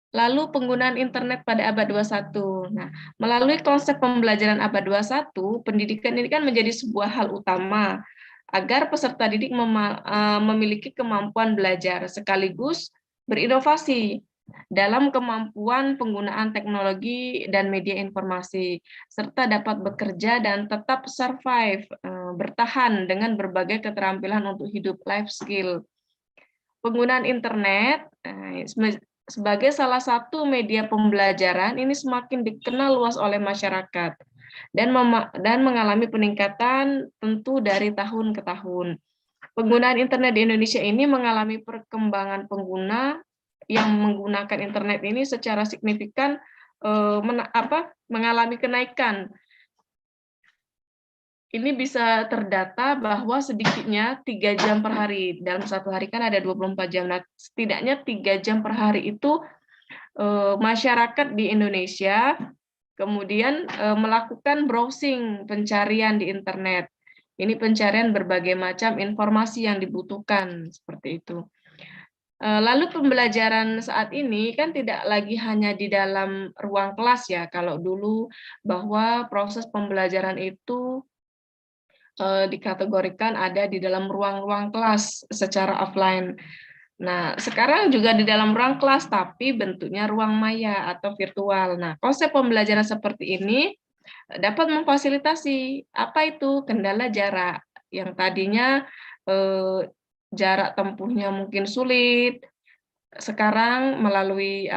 Lalu penggunaan internet pada abad 21. Nah, melalui konsep pembelajaran abad 21, pendidikan ini kan menjadi sebuah hal utama agar peserta didik memiliki kemampuan belajar sekaligus berinovasi dalam kemampuan penggunaan teknologi dan media informasi, serta dapat bekerja dan tetap survive, bertahan dengan berbagai keterampilan untuk hidup, life skill. Penggunaan internet sebagai salah satu media pembelajaran ini semakin dikenal luas oleh masyarakat dan mengalami peningkatan tentu dari tahun ke tahun. Penggunaan internet di Indonesia ini mengalami perkembangan pengguna yang menggunakan internet ini secara signifikan mengalami kenaikan. Ini bisa terdata bahwa sedikitnya 3 jam per hari. Dalam satu hari kan ada 24 jam. Nah, setidaknya 3 jam per hari itu masyarakat di Indonesia kemudian melakukan browsing, pencarian di internet. Ini pencarian berbagai macam informasi yang dibutuhkan, seperti itu. Lalu pembelajaran saat ini kan tidak lagi hanya di dalam ruang kelas ya. Kalau dulu bahwa proses pembelajaran itu dikategorikan ada di dalam ruang-ruang kelas secara offline. Nah, sekarang juga di dalam ruang kelas, tapi bentuknya ruang maya atau virtual. Nah, konsep pembelajaran seperti ini dapat memfasilitasi apa itu kendala jarak yang tadinya jarak tempuhnya mungkin sulit. Sekarang melalui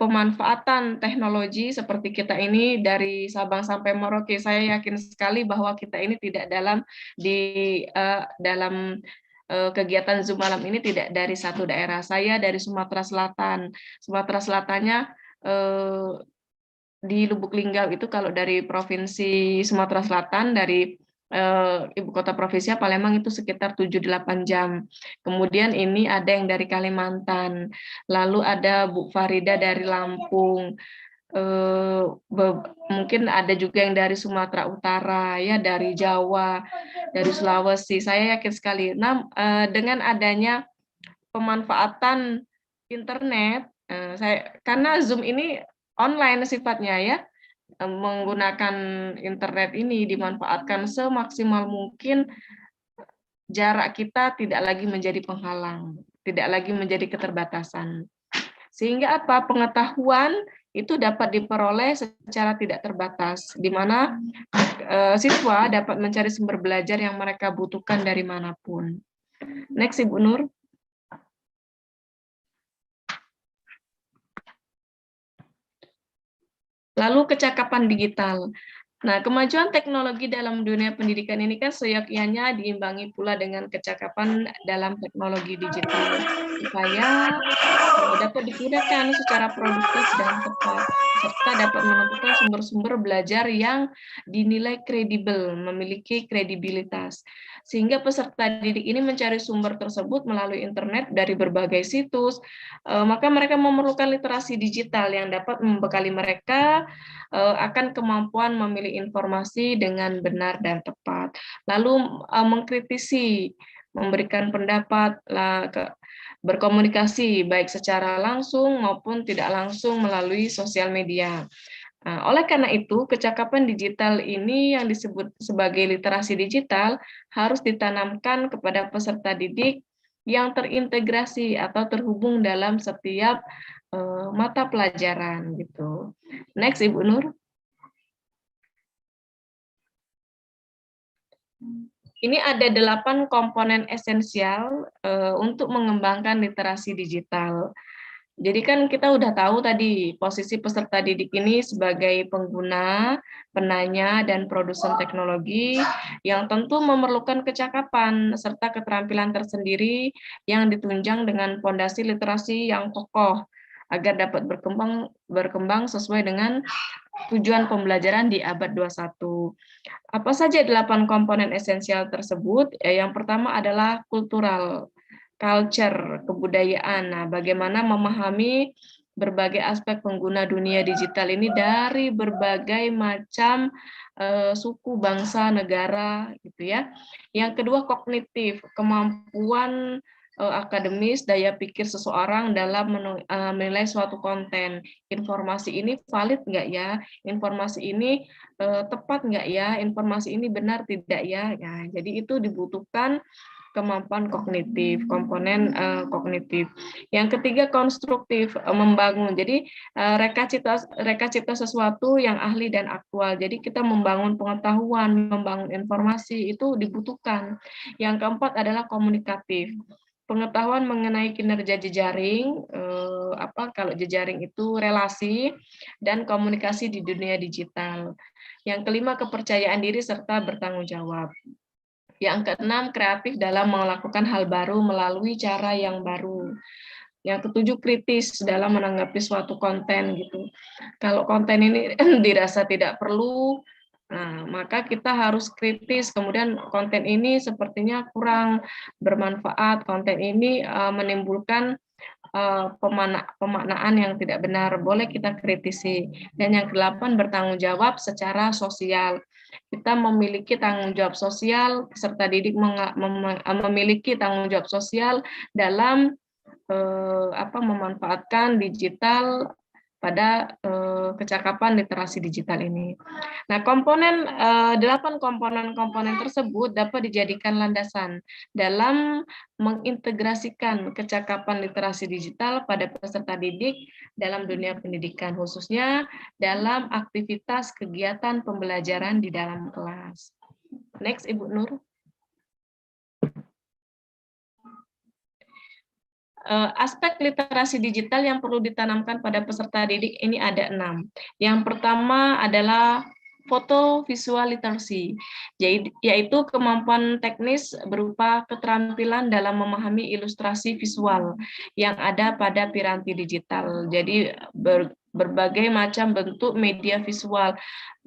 pemanfaatan teknologi seperti kita ini dari Sabang sampai Merauke, saya yakin sekali bahwa kita ini tidak dalam kegiatan Zoom malam ini tidak dari satu daerah. Saya dari Sumatera Selatan. Sumatera Selatannya di Lubuk Linggau itu kalau dari provinsi Sumatera Selatan dari ibu kota provinsinya Palembang itu sekitar 7-8 jam. Kemudian ini ada yang dari Kalimantan. Lalu ada Bu Farida dari Lampung. mungkin ada juga yang dari Sumatera Utara, ya, dari Jawa, dari Sulawesi. Saya yakin sekali. Nah, dengan adanya pemanfaatan internet, karena Zoom ini online sifatnya, ya, menggunakan internet ini dimanfaatkan semaksimal mungkin, jarak kita tidak lagi menjadi penghalang, tidak lagi menjadi keterbatasan. Sehingga apa? Pengetahuan itu dapat diperoleh secara tidak terbatas, di mana siswa dapat mencari sumber belajar yang mereka butuhkan dari manapun. Next, Ibu Nur. Lalu kecakapan digital. Nah, kemajuan teknologi dalam dunia pendidikan ini kan seyogyanya diimbangi pula dengan kecakapan dalam teknologi digital, supaya dapat digunakan secara produktif dan tepat, serta dapat menentukan sumber-sumber belajar yang dinilai kredibel, memiliki kredibilitas. Sehingga peserta didik ini mencari sumber tersebut melalui internet dari berbagai situs, maka mereka memerlukan literasi digital yang dapat membekali mereka akan kemampuan memilih informasi dengan benar dan tepat. Lalu mengkritisi, memberikan pendapat, berkomunikasi baik secara langsung maupun tidak langsung melalui sosial media. Oleh karena itu, kecakapan digital ini yang disebut sebagai literasi digital harus ditanamkan kepada peserta didik yang terintegrasi atau terhubung dalam setiap mata pelajaran gitu. Next, Ibu Nur. Ini ada 8 komponen esensial untuk mengembangkan literasi digital. Jadi kan kita udah tahu tadi posisi peserta didik ini sebagai pengguna, penanya, dan produsen teknologi yang tentu memerlukan kecakapan serta keterampilan tersendiri yang ditunjang dengan fondasi literasi yang kokoh agar dapat berkembang sesuai dengan tujuan pembelajaran di abad 21. Apa saja 8 komponen esensial tersebut? Yang pertama adalah kultural, culture, kebudayaan. Nah, bagaimana memahami berbagai aspek pengguna dunia digital ini dari berbagai macam suku, bangsa, negara, gitu ya. Yang kedua, kognitif, kemampuan akademis, daya pikir seseorang dalam menilai suatu konten. Informasi ini valid nggak ya? Informasi ini tepat nggak ya? Informasi ini benar tidak ya? Nah, jadi itu dibutuhkan kemampuan kognitif, komponen kognitif. Yang ketiga, konstruktif, membangun. Jadi reka cita sesuatu yang ahli dan aktual. Jadi kita membangun pengetahuan, membangun informasi itu dibutuhkan. Yang keempat adalah komunikatif. Pengetahuan mengenai kinerja jejaring, kalau jejaring itu relasi dan komunikasi di dunia digital. Yang kelima, kepercayaan diri serta bertanggung jawab. Yang keenam, kreatif dalam melakukan hal baru melalui cara yang baru. Yang ketujuh, kritis dalam menanggapi suatu konten gitu. Kalau konten ini dirasa tidak perlu, nah, maka kita harus kritis. Kemudian konten ini sepertinya kurang bermanfaat. Konten ini menimbulkan pemaknaan yang tidak benar. Boleh kita kritisi. Dan yang ke-8, bertanggung jawab secara sosial. Kita memiliki tanggung jawab sosial, peserta didik memiliki tanggung jawab sosial dalam memanfaatkan digital pada kecakapan literasi digital ini. Nah, 8 komponen tersebut dapat dijadikan landasan dalam mengintegrasikan kecakapan literasi digital pada peserta didik dalam dunia pendidikan, khususnya dalam aktivitas kegiatan pembelajaran di dalam kelas. Next, Ibu Nur. Aspek literasi digital yang perlu ditanamkan pada peserta didik ini ada 6. Yang pertama adalah foto visual literacy, yaitu kemampuan teknis berupa keterampilan dalam memahami ilustrasi visual yang ada pada piranti digital. Jadi berbagai macam bentuk media visual.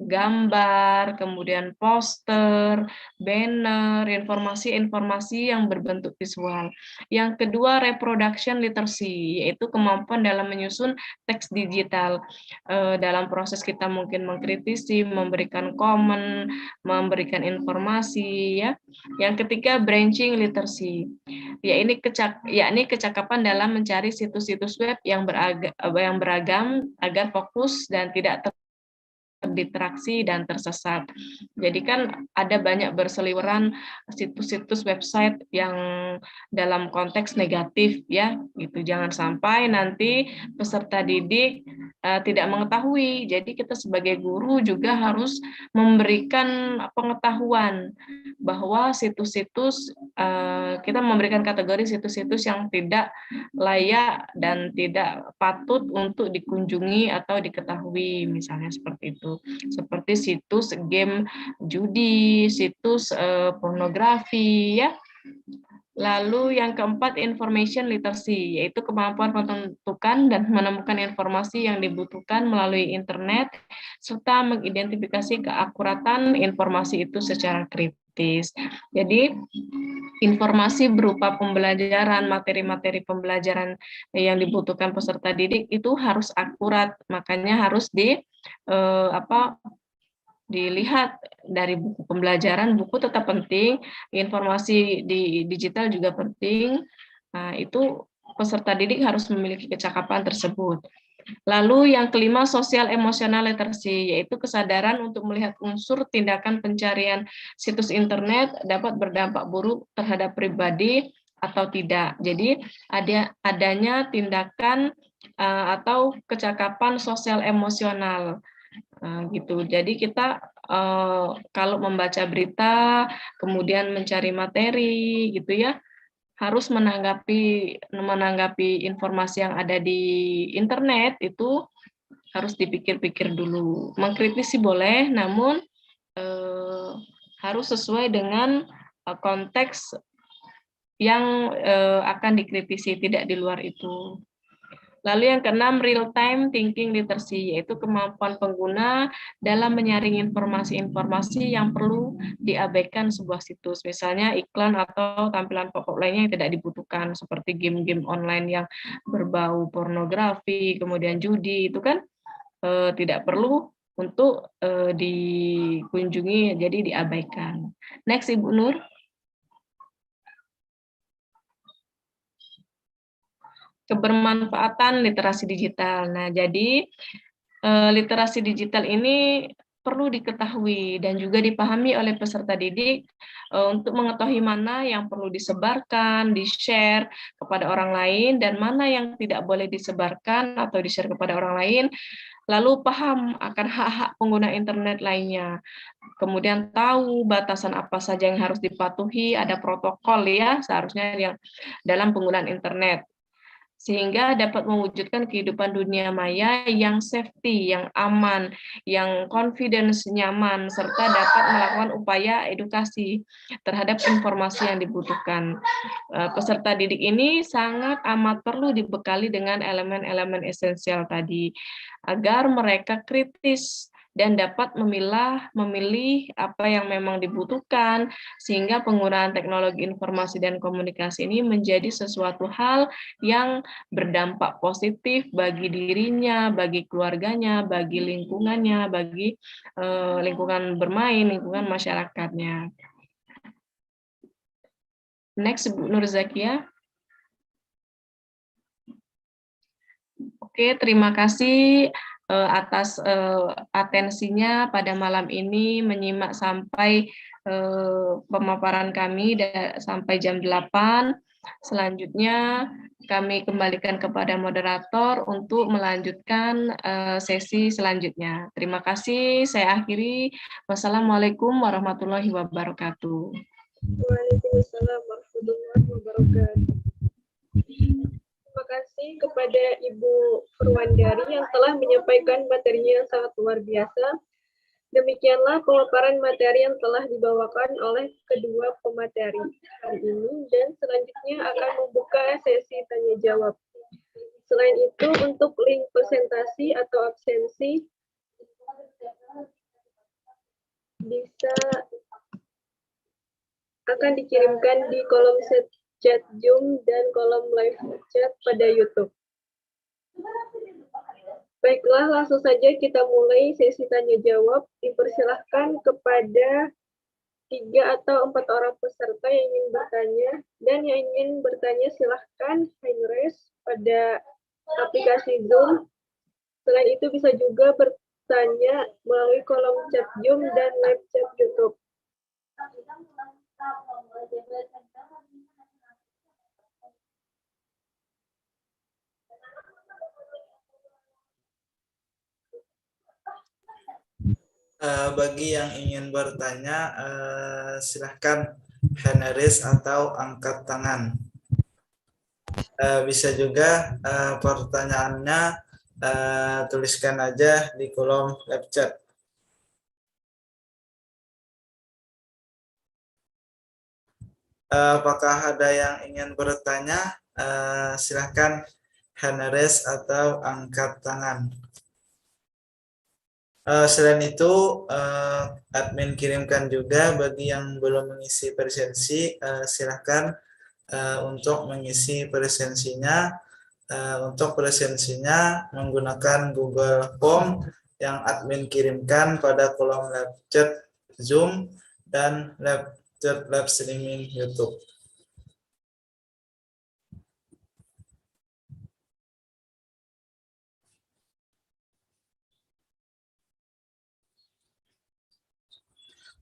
gambar, kemudian poster, banner, informasi-informasi yang berbentuk visual. Yang kedua, reproduction literacy, yaitu kemampuan dalam menyusun teks digital. Dalam proses kita mungkin mengkritisi, memberikan komen, memberikan informasi, ya. Yang ketiga, branching literacy, yakni kecakapan dalam mencari situs-situs web yang beragam agar fokus dan tidak terdistraksi dan tersesat. Jadi kan ada banyak berseliweran situs-situs website yang dalam konteks negatif, ya, gitu. Jangan sampai nanti peserta didik tidak mengetahui. Jadi kita sebagai guru juga harus memberikan pengetahuan bahwa situs-situs, kita memberikan kategori situs-situs yang tidak layak dan tidak patut untuk dikunjungi atau diketahui, misalnya seperti itu. Seperti situs game judi, situs pornografi, ya. Lalu yang keempat, information literacy, yaitu kemampuan menentukan dan menemukan informasi yang dibutuhkan melalui internet, serta mengidentifikasi keakuratan informasi itu secara kritis. Jadi, informasi berupa pembelajaran, materi-materi pembelajaran yang dibutuhkan peserta didik itu harus akurat, makanya harus dilihat dari buku pembelajaran. Buku tetap penting, informasi di digital juga penting. Nah, itu peserta didik harus memiliki kecakapan tersebut. Lalu yang kelima, sosial emosional literacy, yaitu kesadaran untuk melihat unsur tindakan pencarian situs internet dapat berdampak buruk terhadap pribadi atau tidak. Jadi adanya tindakan atau kecakapan sosial emosional. Gitu. Jadi kita kalau membaca berita, kemudian mencari materi, gitu ya, harus menanggapi informasi yang ada di internet itu harus dipikir-pikir dulu. Mengkritisi boleh, namun harus sesuai dengan konteks yang akan dikritisi, tidak di luar itu. Lalu yang keenam, real-time thinking literacy, yaitu kemampuan pengguna dalam menyaring informasi-informasi yang perlu diabaikan sebuah situs. Misalnya iklan atau tampilan pokok lainnya yang tidak dibutuhkan, seperti game-game online yang berbau pornografi, kemudian judi, itu kan tidak perlu untuk dikunjungi, jadi diabaikan. Next, Ibu Nur. Kebermanfaatan literasi digital. Nah, jadi literasi digital ini perlu diketahui dan juga dipahami oleh peserta didik untuk mengetahui mana yang perlu disebarkan, di-share kepada orang lain, dan mana yang tidak boleh disebarkan atau di-share kepada orang lain, lalu paham akan hak-hak pengguna internet lainnya. Kemudian tahu batasan apa saja yang harus dipatuhi, ada protokol ya seharusnya yang dalam penggunaan internet, sehingga dapat mewujudkan kehidupan dunia maya yang safety, yang aman, yang confidence, nyaman, serta dapat melakukan upaya edukasi terhadap informasi yang dibutuhkan. Peserta didik ini sangat amat perlu dibekali dengan elemen-elemen esensial tadi, agar mereka kritis dan dapat memilih apa yang memang dibutuhkan, sehingga penggunaan teknologi informasi dan komunikasi ini menjadi sesuatu hal yang berdampak positif bagi dirinya, bagi keluarganya, bagi lingkungannya, bagi lingkungan bermain, lingkungan masyarakatnya. Next, Bu Nur Zakia. Oke, terima kasih atas atensinya pada malam ini, menyimak sampai pemaparan kami sampai jam 8. Selanjutnya kami kembalikan kepada moderator untuk melanjutkan sesi selanjutnya. Terima kasih, saya akhiri. Wassalamualaikum warahmatullahi wabarakatuh. Waalaikumsalam warahmatullahi wabarakatuh. Terima kasih kepada Ibu Purwandari yang telah menyampaikan materinya yang sangat luar biasa. Demikianlah pemaparan materi yang telah dibawakan oleh kedua pemateri hari ini, dan selanjutnya akan membuka sesi tanya jawab. Selain itu, untuk link presentasi atau absensi bisa akan dikirimkan di kolom chat Zoom dan kolom live chat pada YouTube. Baiklah, langsung saja kita mulai sesi tanya jawab. Dipersilahkan kepada 3 atau 4 orang peserta yang ingin bertanya, dan yang ingin bertanya silahkan hand raise pada aplikasi Zoom. Selain itu bisa juga bertanya melalui kolom chat Zoom dan live chat YouTube. Bagi yang ingin bertanya, silahkan hand raise atau angkat tangan. Bisa juga pertanyaannya tuliskan aja di kolom live chat. Apakah ada yang ingin bertanya? Silahkan hand raise atau angkat tangan. Selain itu, admin kirimkan juga bagi yang belum mengisi presensi, silahkan untuk mengisi presensinya. Untuk presensinya menggunakan Google Form yang admin kirimkan pada kolom live chat Zoom dan live chat live streaming YouTube.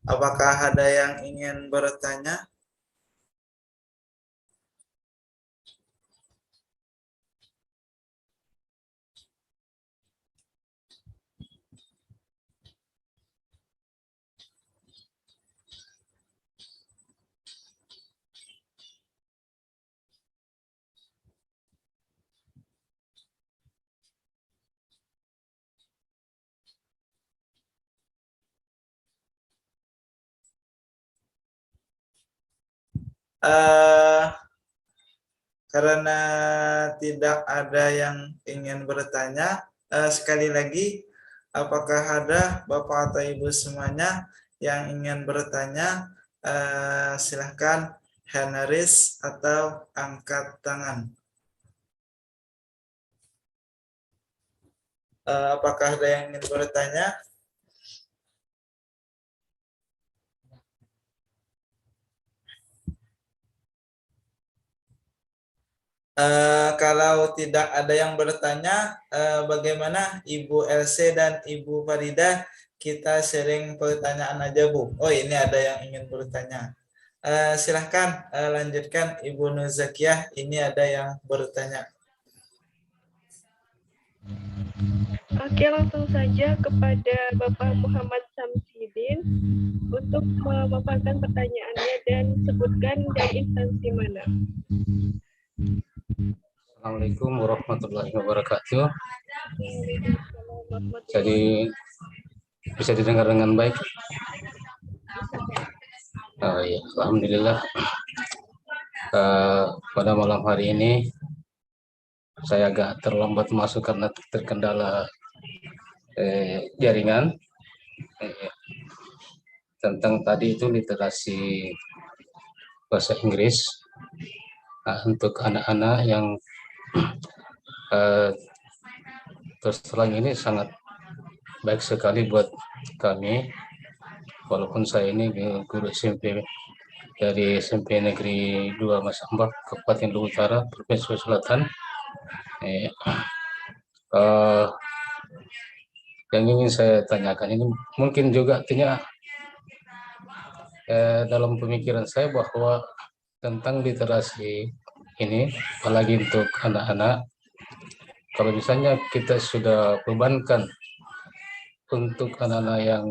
Apakah ada yang ingin bertanya? Karena tidak ada yang ingin bertanya, sekali lagi, apakah ada Bapak atau Ibu semuanya yang ingin bertanya? Silahkan hand raise atau angkat tangan. Apakah ada yang ingin bertanya? Kalau tidak ada yang bertanya, bagaimana Ibu LC dan Ibu Farida? Kita sharing pertanyaan aja, Bu. Oh, ini ada yang ingin bertanya. Silahkan lanjutkan Ibu Nuzakiyah. Ini ada yang bertanya. Oke, langsung saja kepada Bapak Muhammad Samsidin untuk memaparkan pertanyaannya dan sebutkan dari instansi mana. Assalamualaikum warahmatullahi wabarakatuh. Jadi bisa didengar dengan baik? Ya, alhamdulillah. Pada malam hari ini saya agak terlambat masuk karena terkendala jaringan. Tentang tadi itu literasi bahasa Inggris untuk anak-anak yang terus terang ini sangat baik sekali buat kami, walaupun saya ini guru SMP dari SMP Negeri 2 Mas Ambak, Kabupaten Luwu Utara, Provinsi Sulawesi Selatan. Yang ingin saya tanyakan ini mungkin juga artinya dalam pemikiran saya bahwa tentang literasi ini, apalagi untuk anak-anak, kalau misalnya kita sudah bebankan untuk anak-anak yang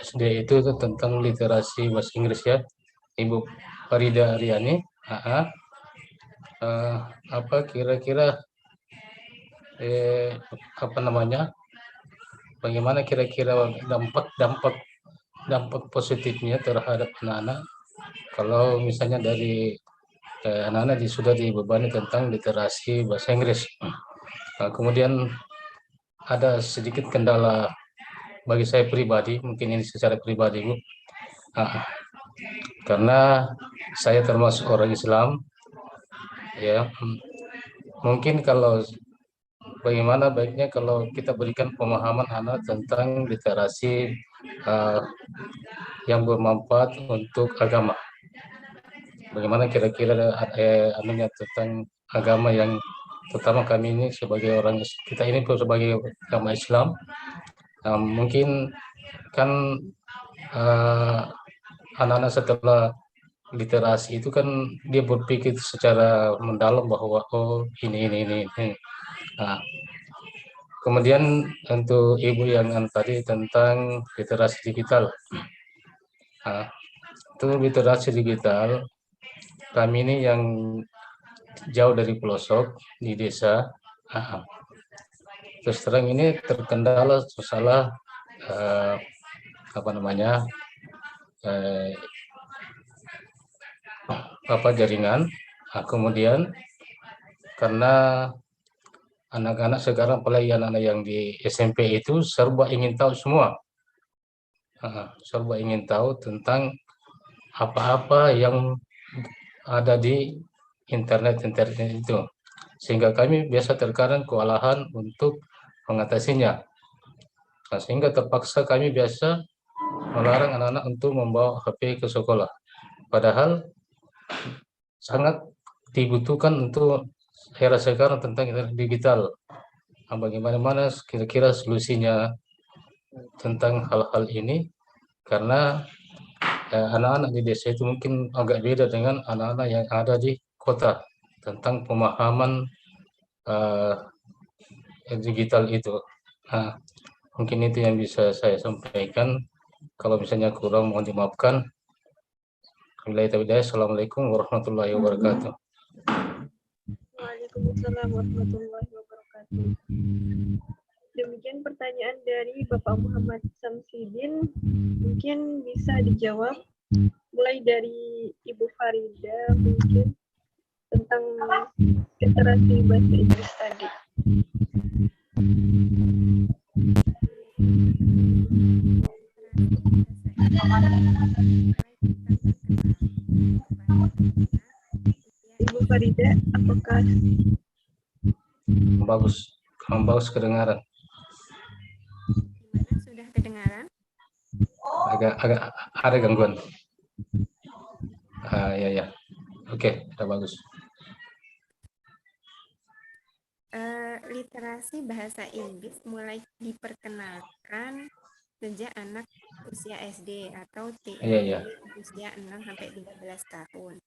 SD itu tentang literasi bahasa Inggris ya, Ibu Farida Aryani, apa kira-kira bagaimana kira-kira dampak positifnya terhadap anak-anak kalau misalnya dari anak-anak sudah dibebani tentang literasi bahasa Inggris. Kemudian ada sedikit kendala bagi saya pribadi, mungkin ini secara pribadi Bu, karena saya termasuk orang Islam, ya mungkin kalau bagaimana baiknya kalau kita berikan pemahaman anak tentang literasi yang bermanfaat untuk agama. Bagaimana kira-kira anunya tentang agama yang terutama kami ini sebagai orang, kita ini sebagai agama Islam, mungkin kan anak-anak setelah literasi itu kan dia berpikir secara mendalam bahwa oh ini. Nah, kemudian untuk ibu yang tadi tentang literasi digital, itu literasi digital kami ini yang jauh dari pelosok di desa, terus terang ini terkendala masalah jaringan. Kemudian karena anak-anak sekarang, apalagi anak-anak yang di SMP itu serba ingin tahu semua, serba ingin tahu tentang apa-apa yang ada di internet itu, sehingga kami biasa terkadang kewalahan untuk mengatasinya. Sehingga terpaksa kami biasa melarang anak-anak untuk membawa HP ke sekolah. Padahal sangat dibutuhkan untuk era sekarang tentang internet digital. Bagaimana kira-kira solusinya tentang hal-hal ini? Karena anak-anak di desa itu mungkin agak beda dengan anak-anak yang ada di kota tentang pemahaman digital itu. Mungkin itu yang bisa saya sampaikan. Kalau misalnya kurang, mohon dimaafkan. Assalamualaikum warahmatullahi wabarakatuh. Waalaikumsalam warahmatullahi wabarakatuh. Demikian pertanyaan dari Bapak Muhammad Samsidin. Mungkin bisa dijawab mulai dari Ibu Farida mungkin tentang literasi bahasa Inggris tadi. Ibu Farida, apakah bagus kedengaran? Gimana, sudah kedengaran? Agak ada gangguan. Ya. Oke, sudah bagus. Literasi bahasa Inggris mulai diperkenalkan sejak anak usia SD atau Iya. usia 6-13 tahun.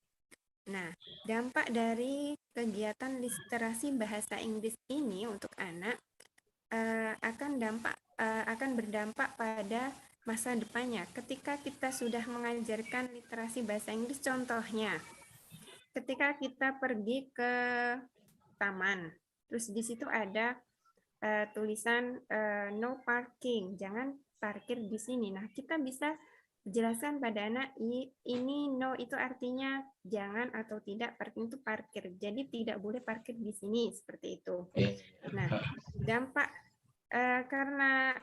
Nah, dampak dari kegiatan literasi bahasa Inggris ini untuk anak akan berdampak pada masa depannya. Ketika kita sudah mengajarkan literasi bahasa Inggris, contohnya, ketika kita pergi ke taman, terus di situ ada tulisan no parking, jangan parkir di sini. Nah, kita bisa jelaskan pada anak, ini no itu artinya jangan atau tidak, parking itu parkir. Jadi tidak boleh parkir di sini, seperti itu. Nah, karena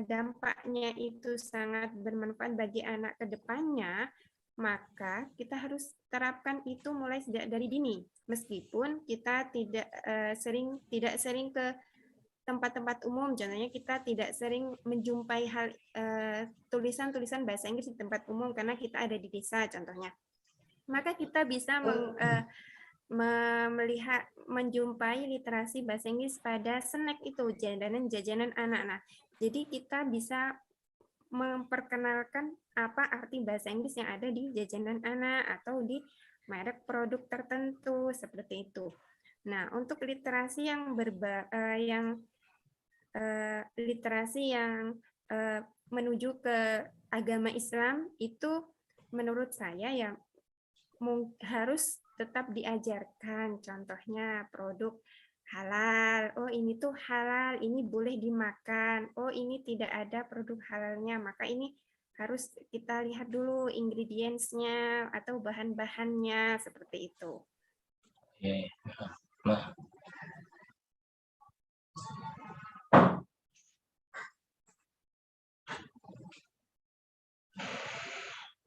dampaknya itu sangat bermanfaat bagi anak ke depannya, maka kita harus terapkan itu mulai sejak dari dini. Meskipun kita tidak sering ke tempat-tempat umum, contohnya kita tidak sering menjumpai tulisan-tulisan bahasa Inggris di tempat umum karena kita ada di desa contohnya. Maka kita bisa menjumpai literasi bahasa Inggris pada snack itu, jajanan anak. Nah, jadi kita bisa memperkenalkan apa arti bahasa Inggris yang ada di jajanan anak atau di merek produk tertentu seperti itu. Nah, untuk literasi yang literasi yang menuju ke agama Islam itu menurut saya yang harus tetap diajarkan. Contohnya produk halal. Oh, ini tuh halal, ini boleh dimakan. Oh, ini tidak ada produk halalnya. Maka ini harus kita lihat dulu ingredients-nya atau bahan-bahannya seperti itu. Nah,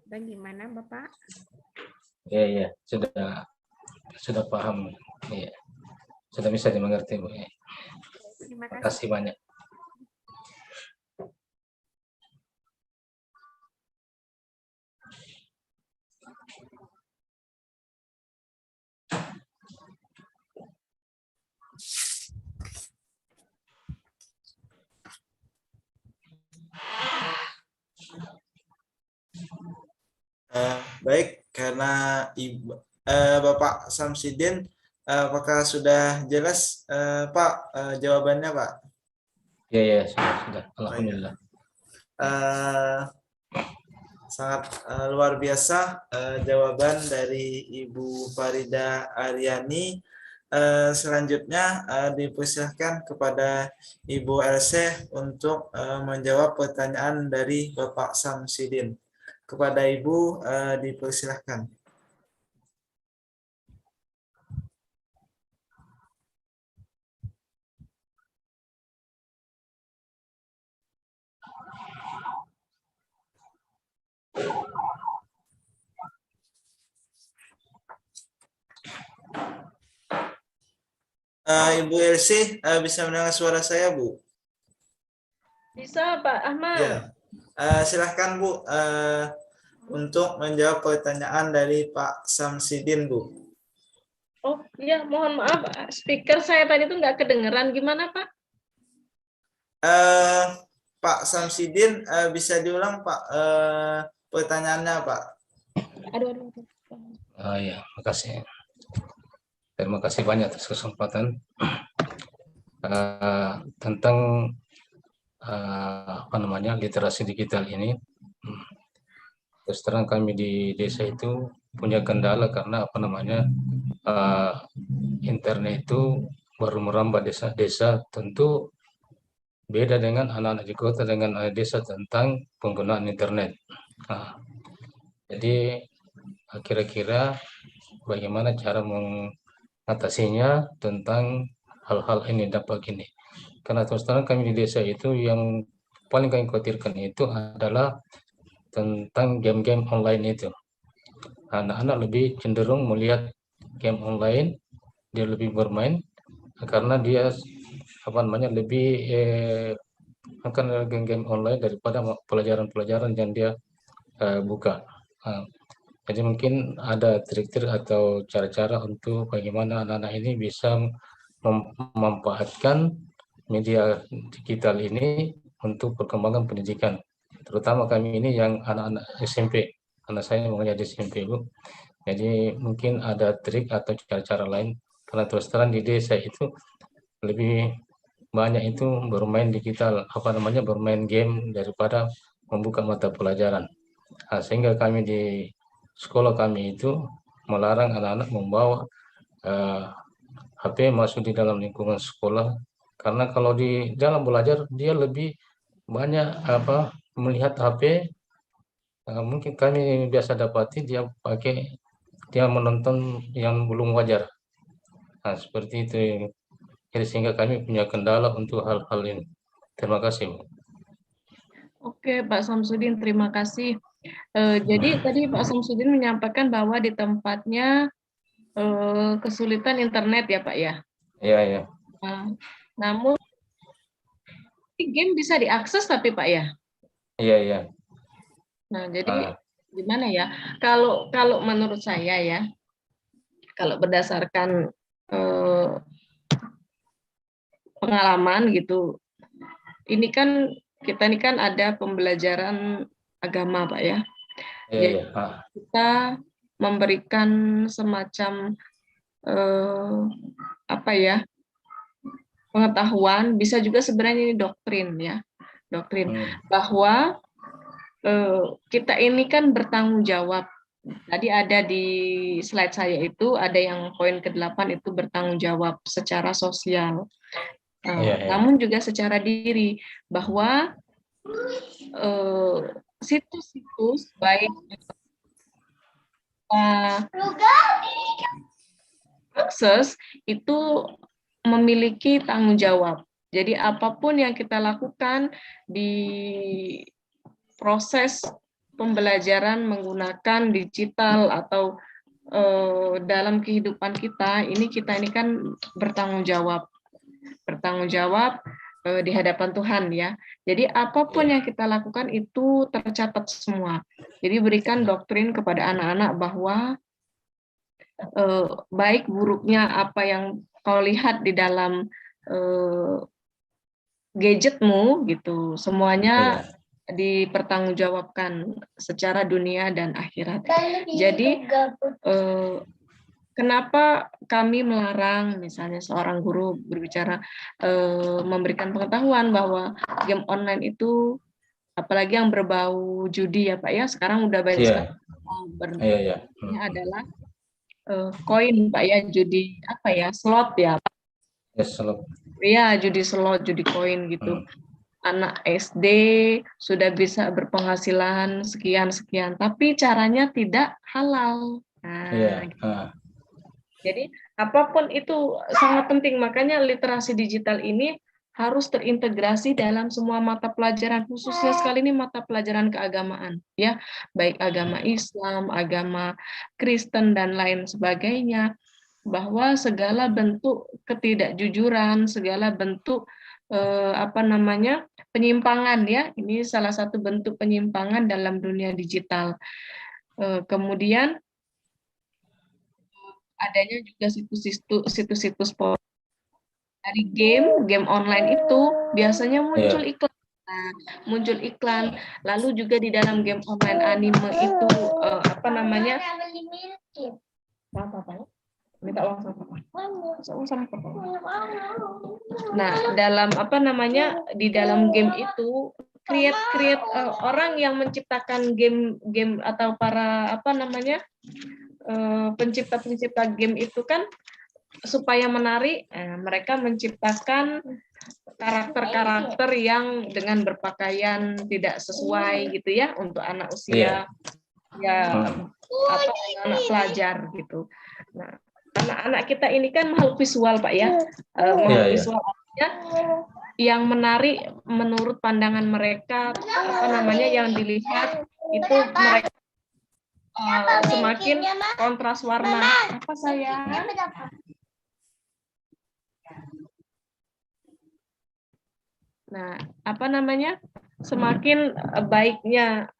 Bagaimana Bapak? Ya, sudah paham. Iya, sudah bisa dimengerti, Bu. Ya. Terima Terima kasih. kasih banyak. Baik, karena Bapak Samsidin, apakah sudah jelas Pak jawabannya Pak? Ya, sudah. Oh, ya. Alhamdulillah. Eh, Sangat luar biasa jawaban dari Ibu Farida Aryani. Selanjutnya dipersilahkan kepada Ibu LC untuk menjawab pertanyaan dari Bapak Samsidin. Kepada Ibu dipersilahkan. Ibu LC bisa mendengar suara saya, Bu? Bisa Pak Ahmad. Ya, silahkan Bu untuk menjawab pertanyaan dari Pak Samsidin, Bu. Oh iya, mohon maaf, speaker saya tadi itu nggak kedengeran. Gimana Pak? Pak Samsidin, bisa diulang Pak pertanyaannya Pak? Aduh. Ya, makasih. Terima kasih banyak atas kesempatan. Tentang literasi digital ini. Terus terang kami di desa itu punya kendala karena internet itu baru merambah desa-desa. Tentu beda dengan anak-anak di kota dengan anak desa tentang penggunaan internet. Jadi kira-kira bagaimana cara mengatasinya tentang hal-hal ini, dampak ini. Karena terus terang kami di desa itu yang paling kami khawatirkan itu adalah tentang game-game online itu. Anak-anak lebih cenderung melihat game online, dia lebih bermain karena dia lebih akan game-game online daripada pelajaran-pelajaran yang dia buka. Jadi mungkin ada trik-trik atau cara-cara untuk bagaimana anak-anak ini bisa memanfaatkan media digital ini untuk perkembangan pendidikan. Terutama kami ini yang anak-anak SMP. Anak saya mengajar di SMP, Bu. Jadi mungkin ada trik atau cara-cara lain. Karena terus terang di desa itu lebih banyak itu bermain digital, bermain game daripada membuka mata pelajaran. Sehingga kami di sekolah kami itu melarang anak-anak membawa HP masuk di dalam lingkungan sekolah, karena kalau di dalam belajar dia lebih banyak melihat HP. Mungkin kami biasa dapati dia menonton yang belum wajar. Seperti itu. Jadi sehingga kami punya kendala untuk hal-hal ini. Terima kasih, Bu. Oke, Pak Samsudin, terima kasih. Jadi tadi Pak Samsudin menyampaikan bahwa di tempatnya kesulitan internet ya Pak ya. Iya. Namun game bisa diakses tapi Pak ya. Iya. Nah, jadi gimana ya? Kalau menurut saya ya, kalau berdasarkan pengalaman gitu, kita ini kan ada pembelajaran agama Pak ya. Jadi kita memberikan semacam pengetahuan, bisa juga sebenarnya ini doktrin bahwa kita ini kan bertanggung jawab. Tadi ada di slide saya itu ada yang poin ke-8 itu bertanggung jawab secara sosial. Namun juga secara diri, bahwa situs-situs baik akses itu memiliki tanggung jawab. Jadi apapun yang kita lakukan di proses pembelajaran menggunakan digital atau dalam kehidupan kita ini kan bertanggung jawab di hadapan Tuhan ya. Jadi apapun yang kita lakukan itu tercatat semua. Jadi berikan doktrin kepada anak-anak bahwa baik buruknya apa yang kau lihat di dalam gadgetmu gitu, semuanya dipertanggungjawabkan secara dunia dan akhirat. Jadi kenapa kami melarang misalnya seorang guru berbicara memberikan pengetahuan bahwa game online itu apalagi yang berbau judi ya Pak ya, sekarang udah banyak sekali adalah koin Pak ya, judi apa ya, slot ya. Slot. Iya, judi slot, judi koin gitu. Anak SD sudah bisa berpenghasilan sekian, tapi caranya tidak halal. Gitu. Jadi apapun itu sangat penting, makanya literasi digital ini harus terintegrasi dalam semua mata pelajaran, khususnya sekali ini mata pelajaran keagamaan, ya, baik agama Islam, agama Kristen dan lain sebagainya, bahwa segala bentuk ketidakjujuran, segala bentuk penyimpangan ya, ini salah satu bentuk penyimpangan dalam dunia digital. Kemudian adanya juga situs-situs dari game online itu biasanya muncul iklan, lalu juga di dalam game online anime itu minta uang sama papa. Nah, dalam di dalam game itu create orang yang menciptakan game atau para pencipta game itu kan supaya menarik, mereka menciptakan karakter-karakter yang dengan berpakaian tidak sesuai gitu ya untuk anak usia atau anak pelajar gitu. Nah, anak-anak kita ini kan makhluk visual Pak ya, visual artinya yang menarik menurut pandangan mereka, yang dilihat itu mereka semakin kontras warna. Apa sayang? Nah, semakin baiknya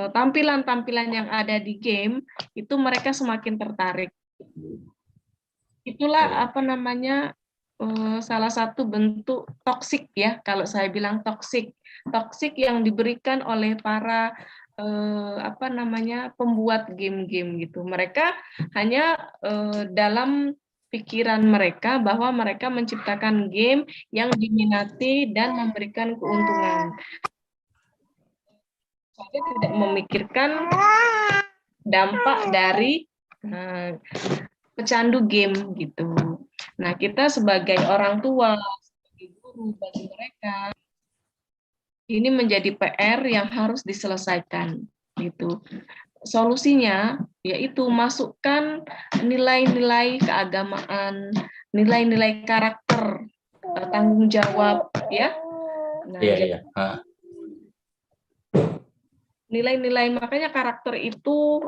tampilan-tampilan yang ada di game itu mereka semakin tertarik. Itulah salah satu bentuk toksik ya, kalau saya bilang toksik yang diberikan oleh para pembuat game-game gitu. Mereka hanya dalam pikiran mereka bahwa mereka menciptakan game yang diminati dan memberikan keuntungan. Saya tidak memikirkan dampak dari pecandu game gitu. Nah, kita sebagai orang tua, sebagai guru bagi mereka, ini menjadi PR yang harus diselesaikan gitu. Solusinya yaitu masukkan nilai-nilai keagamaan, nilai-nilai karakter, tanggung jawab ya. Nah, nilai-nilai, makanya karakter itu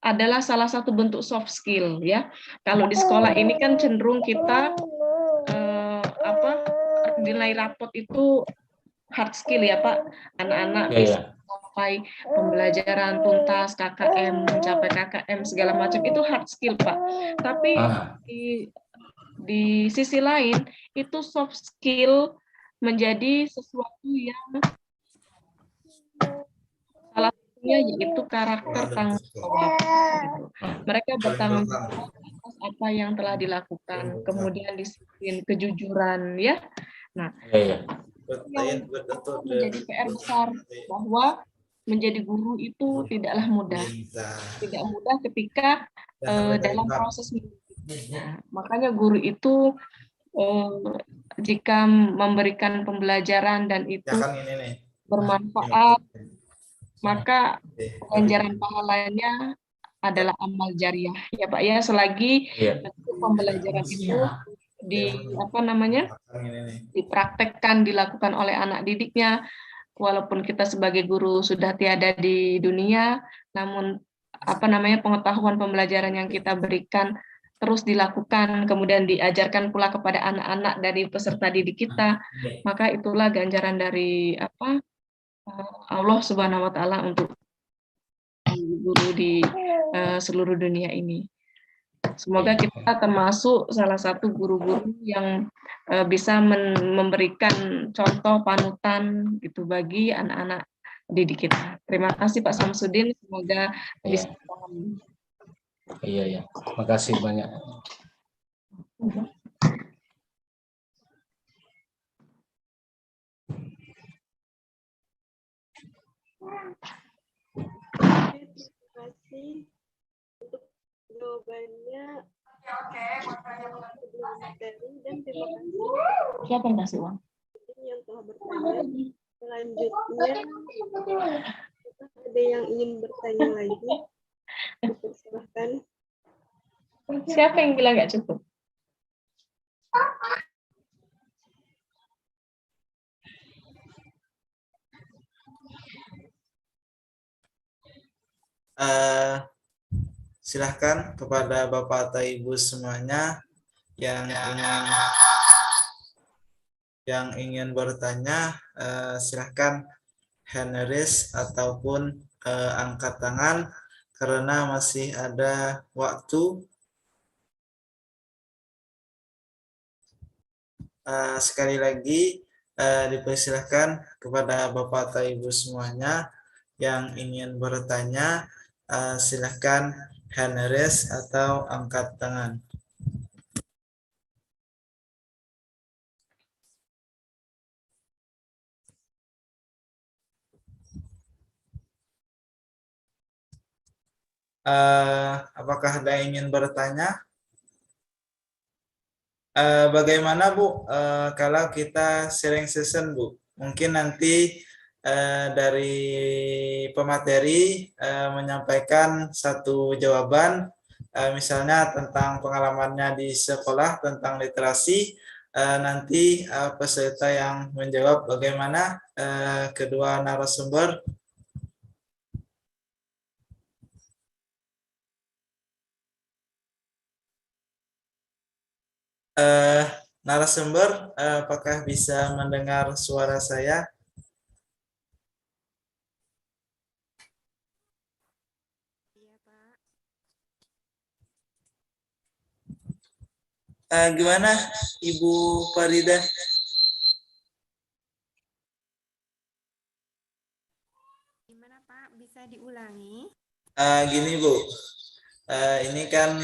adalah salah satu bentuk soft skill ya. Kalau di sekolah ini kan cenderung kita nilai rapot itu hard skill ya Pak. Anak-anak bisa sampai pembelajaran tuntas, KKM, mencapai KKM segala macam itu hard skill Pak. Tapi di sisi lain itu soft skill menjadi sesuatu yang salah satunya yaitu karakter tanggung jawab. Mereka bertanggung jawab atas apa yang telah dilakukan, kemudian disiplin, kejujuran ya. Nah, yang menjadi PR besar bahwa menjadi guru itu tidaklah mudah, tidak mudah ketika dalam proses mendidik. Makanya guru itu jika memberikan pembelajaran dan itu bermanfaat, maka ganjaran pahalanya adalah amal jariah ya Pak ya, selagi pembelajaran itu dipraktekkan, dilakukan oleh anak didiknya walaupun kita sebagai guru sudah tiada di dunia, namun pengetahuan pembelajaran yang kita berikan terus dilakukan, kemudian diajarkan pula kepada anak-anak dari peserta didik kita, maka itulah ganjaran dari Allah Subhanahu wa Ta'ala untuk guru di seluruh dunia ini. Semoga kita termasuk salah satu guru-guru yang bisa memberikan contoh panutan gitu bagi anak-anak didik kita. Terima kasih Pak Samsudin, semoga bisa paham. Iya. Makasih banyak. Terima kasih untuk jawabannya. Sebelum materi, dan terima kasih Siapa yang kasih uang? yang telah bertanya. Selanjutnya, apakah ada yang ingin bertanya lagi? Silahkan. Siapa yang bilang nggak cukup? Silahkan kepada Bapak atau Ibu semuanya yang ingin bertanya, silahkan hand raise ataupun angkat tangan karena masih ada waktu. Sekali lagi dipersilahkan kepada Bapak atau Ibu semuanya yang ingin bertanya, silahkan hand raise atau angkat tangan. Apakah ada yang ingin bertanya? Bagaimana Bu kalau kita sharing session Bu? Mungkin nanti dari pemateri menyampaikan satu jawaban, misalnya tentang pengalamannya di sekolah tentang literasi, nanti peserta yang menjawab bagaimana kedua narasumber. Narasumber, apakah bisa mendengar suara saya? Gimana Ibu Farida? Gimana Pak? Bisa diulangi? Gini Bu, ini kan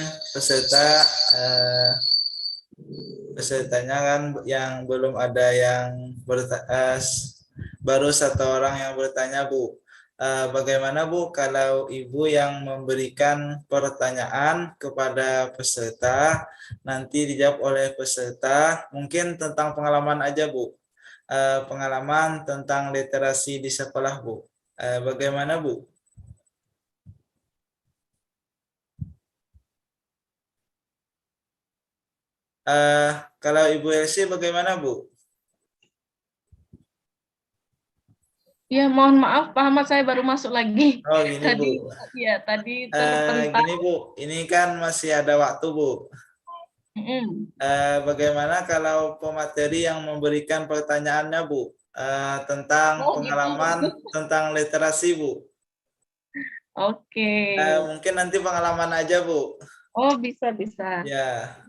pesertanya kan yang belum ada yang baru satu orang yang bertanya Bu. Bagaimana Bu kalau Ibu yang memberikan pertanyaan kepada peserta, nanti dijawab oleh peserta, mungkin tentang pengalaman aja Bu, pengalaman tentang literasi di sekolah Bu. Bagaimana Bu? Kalau Ibu Elsie bagaimana Bu? Ya, mohon maaf Pak Ahmad, saya baru masuk lagi. Oh gini Tadi, Bu. ya tadi tertentang. Gini Bu, ini kan masih ada waktu Bu. Bagaimana kalau pemateri yang memberikan pertanyaannya Bu, tentang pengalaman tentang literasi Bu? Oke. Mungkin nanti pengalaman aja Bu. Oh bisa. Ya.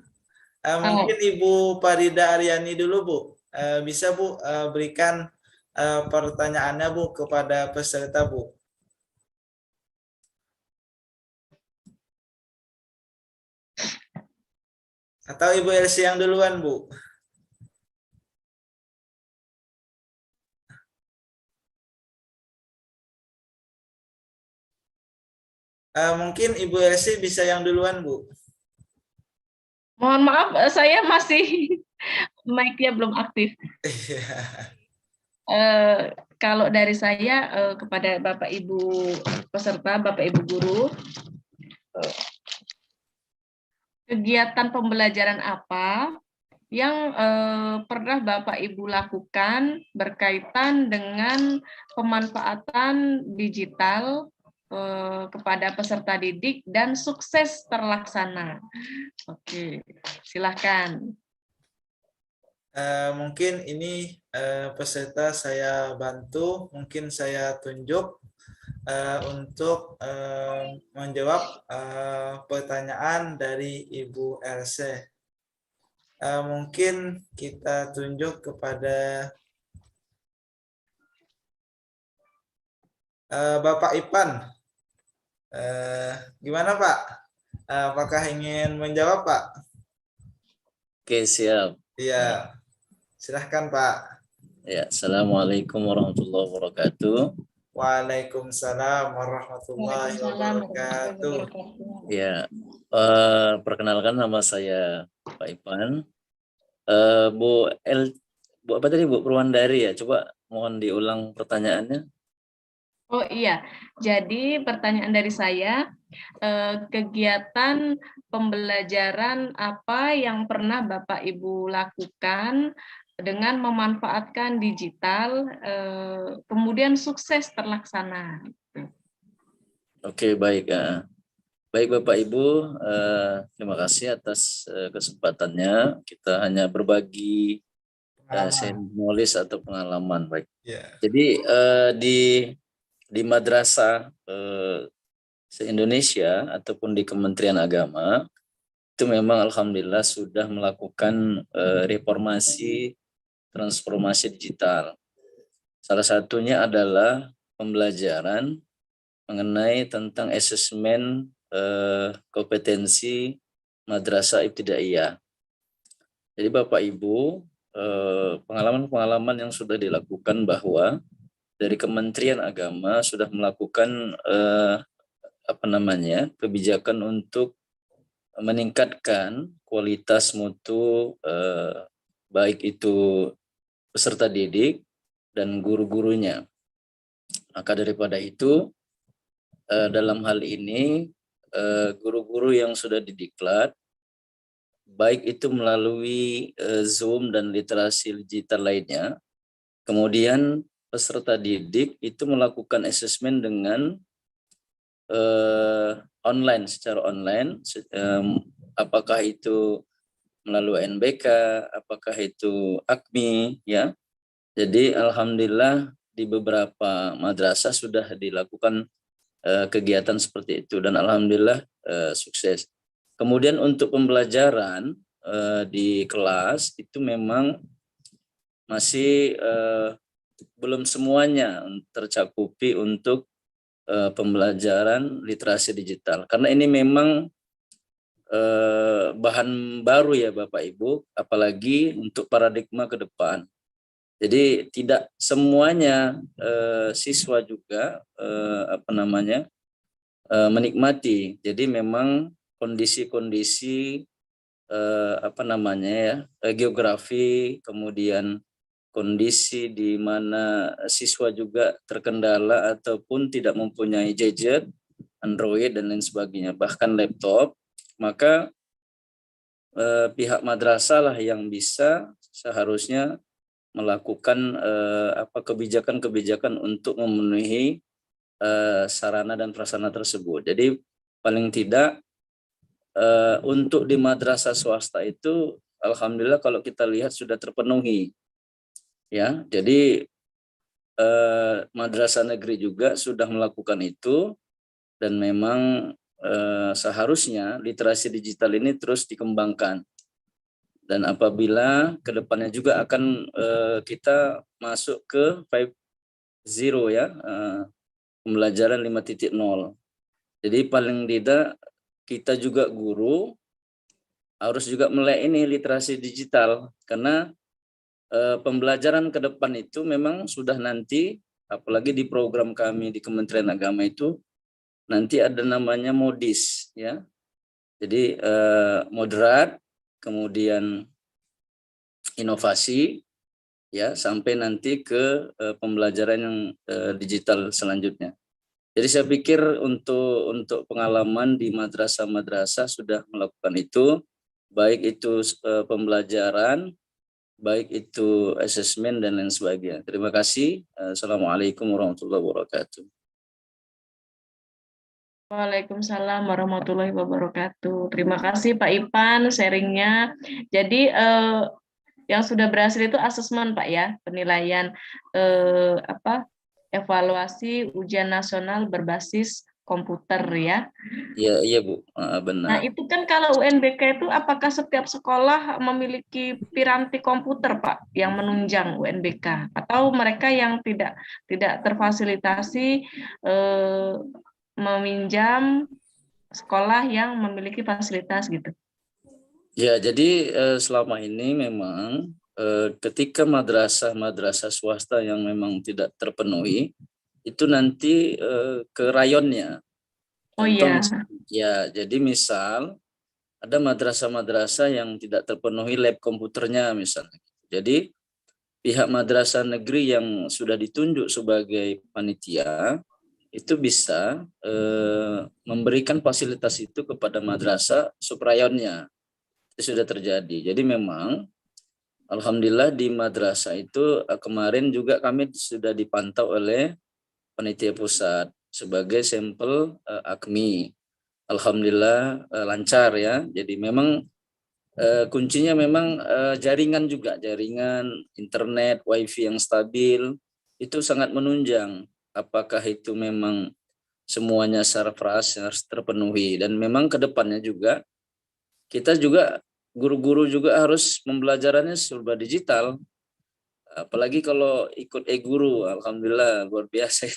Mungkin Ibu Farida Aryani dulu Bu. Bisa Bu berikan pertanyaannya Bu kepada peserta Bu. Atau Ibu Elsie yang duluan Bu. Mungkin Ibu Elsie bisa yang duluan Bu. Mohon maaf, saya masih mic-nya belum aktif. Kalau dari saya kepada Bapak Ibu peserta, Bapak Ibu guru, kegiatan pembelajaran apa yang pernah Bapak Ibu lakukan berkaitan dengan pemanfaatan digital kepada peserta didik dan sukses terlaksana. Oke, silakan. Mungkin ini peserta saya bantu, mungkin saya tunjuk untuk menjawab pertanyaan dari Ibu RC. Mungkin kita tunjuk kepada Bapak Ipan. Gimana Pak? Apakah ingin menjawab Pak? Oke, siap. Iya, silahkan Pak. Ya, Assalamualaikum warahmatullahi wabarakatuh. Waalaikumsalam warahmatullahi wabarakatuh. Ya, perkenalkan nama saya Pak Ipan. Bu apa tadi Bu Purwandari ya? Coba mohon diulang pertanyaannya. Oh iya, jadi pertanyaan dari saya, kegiatan pembelajaran apa yang pernah Bapak Ibu lakukan dengan memanfaatkan digital, kemudian sukses terlaksana? Oke, baik. Baik Bapak Ibu, terima kasih atas kesempatannya. Kita hanya berbagi knowledge atau pengalaman. Baik. Yeah. Jadi di madrasah se-Indonesia ataupun di Kementerian Agama itu memang alhamdulillah sudah melakukan reformasi transformasi digital. Salah satunya adalah pembelajaran mengenai tentang asesmen kompetensi madrasah ibtidaiyah. Jadi Bapak Ibu, pengalaman-pengalaman yang sudah dilakukan bahwa dari Kementerian Agama sudah melakukan kebijakan untuk meningkatkan kualitas mutu baik itu peserta didik dan guru-gurunya. Maka daripada itu dalam hal ini guru-guru yang sudah didiklat baik itu melalui Zoom dan literasi digital lainnya, kemudian peserta didik itu melakukan asesmen dengan online, secara online, apakah itu melalui NBK, apakah itu AKMI, ya. Jadi alhamdulillah di beberapa madrasah sudah dilakukan kegiatan seperti itu dan alhamdulillah sukses. Kemudian untuk pembelajaran di kelas itu memang masih belum semuanya tercakupi untuk pembelajaran literasi digital. Karena ini memang bahan baru ya Bapak Ibu, apalagi untuk paradigma ke depan. Jadi tidak semuanya siswa juga menikmati. Jadi memang kondisi-kondisi geografi, kemudian kondisi di mana siswa juga terkendala ataupun tidak mempunyai gadget, Android dan lain sebagainya, bahkan laptop, maka pihak madrasah lah yang bisa seharusnya melakukan kebijakan-kebijakan untuk memenuhi sarana dan prasarana tersebut. Jadi paling tidak untuk di madrasah swasta itu alhamdulillah kalau kita lihat sudah terpenuhi. Ya, jadi madrasah negeri juga sudah melakukan itu dan memang seharusnya literasi digital ini terus dikembangkan. Dan apabila kedepannya juga akan kita masuk ke 5.0 ya, pembelajaran 5.0. Jadi paling tidak kita juga guru harus juga melek ini literasi digital karena pembelajaran ke depan itu memang sudah nanti, apalagi di program kami di Kementerian Agama itu nanti ada namanya modis ya. Jadi moderat, kemudian inovasi ya sampai nanti ke pembelajaran yang digital selanjutnya. Jadi saya pikir untuk pengalaman di madrasah-madrasah sudah melakukan itu baik itu pembelajaran, baik itu asesmen dan lain sebagainya. Terima kasih. Assalamualaikum warahmatullahi wabarakatuh. Waalaikumsalam warahmatullahi wabarakatuh. Terima kasih Pak Ipan sharingnya. Jadi yang sudah berhasil itu asesmen Pak ya, penilaian evaluasi ujian nasional berbasis komputer ya. Iya, iya Bu, Nah benar. itu kan kalau UNBK itu apakah setiap sekolah memiliki piranti komputer Pak yang menunjang UNBK atau mereka yang tidak terfasilitasi meminjam sekolah yang memiliki fasilitas gitu? Ya, jadi selama ini memang ketika madrasah swasta yang memang tidak terpenuhi, itu nanti ke rayonnya. Oh Contoh, iya. ya, jadi misal ada madrasah-madrasah yang tidak terpenuhi lab komputernya misalnya. Jadi pihak madrasah negeri yang sudah ditunjuk sebagai panitia itu bisa memberikan fasilitas itu kepada madrasah subrayonnya. Itu sudah terjadi. Jadi memang alhamdulillah di madrasah itu kemarin juga kami sudah dipantau oleh panitia pusat sebagai sampel AKMI. Alhamdulillah lancar ya. Jadi memang kuncinya memang jaringan juga, jaringan internet, wifi yang stabil itu sangat menunjang. Apakah itu memang semuanya secara harus terpenuhi, dan memang kedepannya juga kita juga guru-guru juga harus pembelajarannya serba digital. Apalagi kalau ikut e-guru, alhamdulillah luar biasa.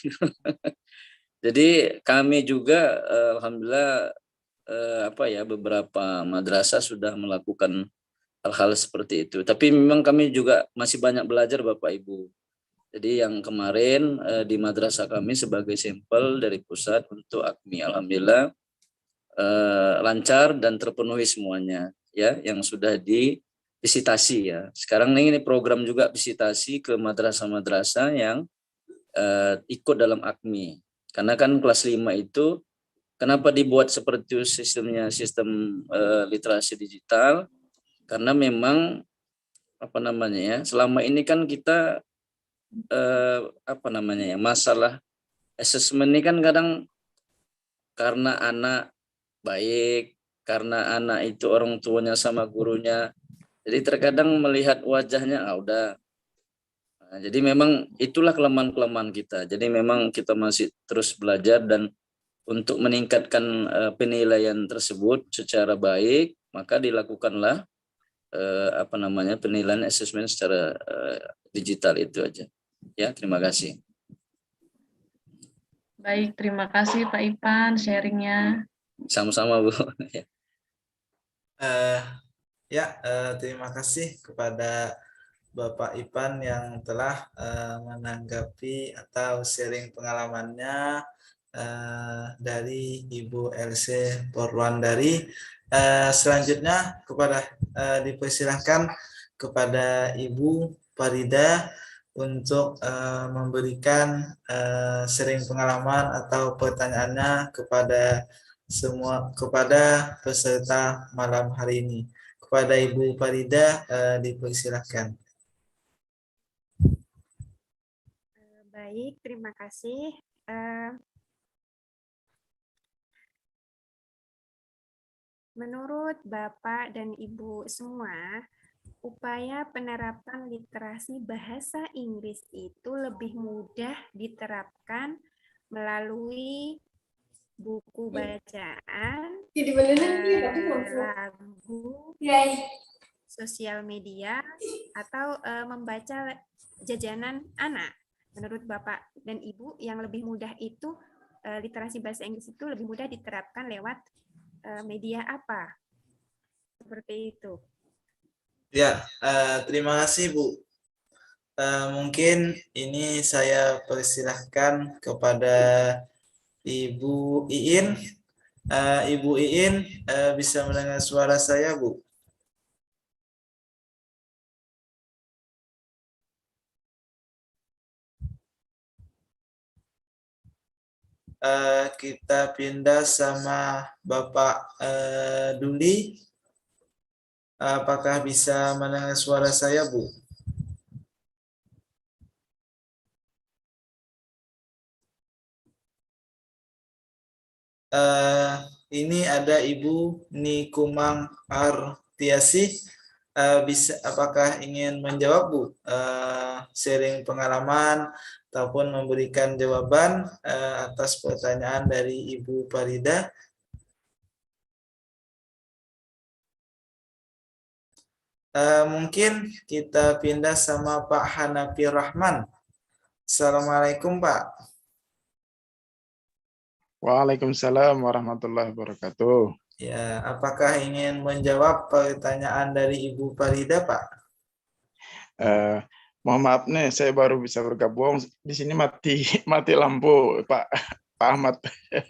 Jadi kami juga alhamdulillah beberapa madrasah sudah melakukan hal-hal seperti itu. Tapi memang kami juga masih banyak belajar Bapak Ibu. Jadi yang kemarin di madrasah kami sebagai sampel dari pusat untuk AKMI, alhamdulillah lancar dan terpenuhi semuanya ya, yang sudah visitasi ya. Sekarang ini program juga visitasi ke madrasah-madrasah yang ikut dalam AKMI. Karena kan kelas 5 itu kenapa dibuat seperti sistemnya, sistem literasi digital? Karena memang selama ini kan kita masalah asesmen ini kan kadang karena anak baik, karena anak itu orang tuanya sama gurunya, jadi terkadang melihat wajahnya udah. Nah, jadi memang itulah kelemahan-kelemahan kita. Jadi memang kita masih terus belajar, dan untuk meningkatkan penilaian tersebut secara baik, maka dilakukanlah penilaian asesmen secara digital itu aja. Ya, terima kasih. Baik, terima kasih Pak Ipan sharingnya. Sama-sama Bu. Terima kasih kepada Bapak Ipan yang telah menanggapi atau sharing pengalamannya dari Ibu LC Porwandari. Selanjutnya dipersilahkan kepada Ibu Farida untuk memberikan sharing pengalaman atau pertanyaannya kepada peserta malam hari ini. Kepada Ibu Farida dipersilahkan. Baik, terima kasih. Menurut Bapak dan Ibu semua, upaya penerapan literasi bahasa Inggris itu lebih mudah diterapkan melalui buku bacaan, lagu, sosial media, atau membaca jajanan anak. Menurut Bapak dan Ibu, yang lebih mudah itu literasi bahasa Inggris itu lebih mudah diterapkan lewat media apa? Seperti itu. Ya, terima kasih Bu. Mungkin ini saya persilahkan kepada Ibu Iin. Ibu Iin bisa mendengar suara saya, Bu? Kita pindah sama Bapak Duli. Apakah bisa mendengar suara saya, Bu? Eh, ini ada Ibu Nikumang Artiasi. Bisa, apakah ingin menjawab, Bu? Sharing pengalaman ataupun memberikan jawaban atas pertanyaan dari Ibu Farida. Mungkin kita pindah sama Pak Hanafi Rahman. Assalamualaikum, Pak. Waalaikumsalam warahmatullahi wabarakatuh. Ya, apakah ingin menjawab pertanyaan dari Ibu Farida, Pak? Mohon maaf nih, saya baru bisa bergabung. Di sini mati lampu, Pak Ahmad.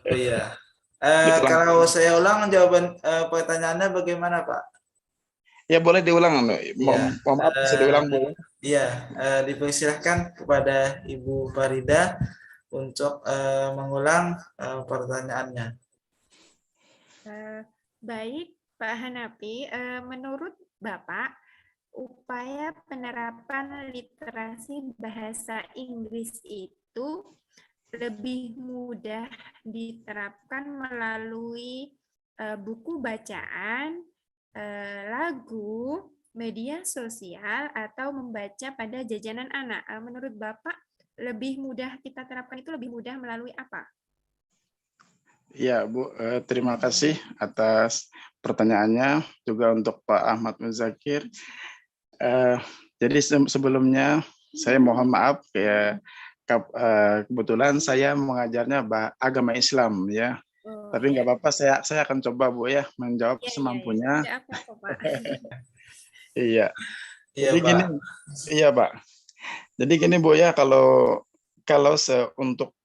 Oh iya. Gitu lang- Kalau saya ulang jawaban pertanyaannya bagaimana, Pak? Ya boleh diulang. Ya, Mohon maaf bisa diulang, Bu. Iya, dipersilahkan kepada Ibu Farida untuk mengulang pertanyaannya. Baik, Pak Hanafi, menurut Bapak, upaya penerapan literasi bahasa Inggris itu lebih mudah diterapkan melalui buku bacaan, lagu, media sosial, atau membaca pada jajanan anak. Menurut Bapak, lebih mudah kita terapkan itu lebih mudah melalui apa? Ya, Bu, terima kasih atas pertanyaannya. Juga untuk Pak Ahmad Muzakir. Jadi sebelumnya saya mohon maaf ya, kebetulan saya mengajarnya agama Islam ya. Tapi nggak apa-apa, saya akan coba, Bu, ya menjawab semampunya. Tidak apa-apa, Pak. Iya. Iya, Jadi Pak. gini, iya, Pak. Jadi gini, Bu, ya, kalau untuk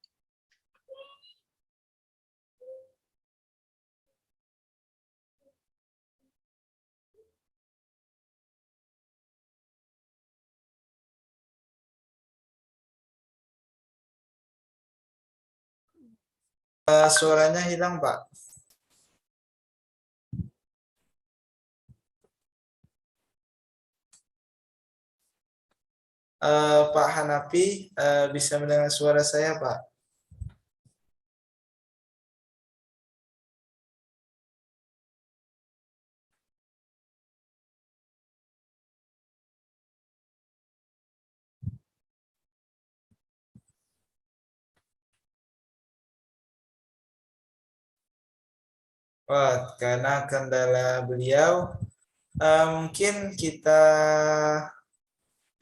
Suaranya hilang, Pak. Pak Hanafi, bisa mendengar suara saya, Pak? Wah, karena kendala beliau, mungkin kita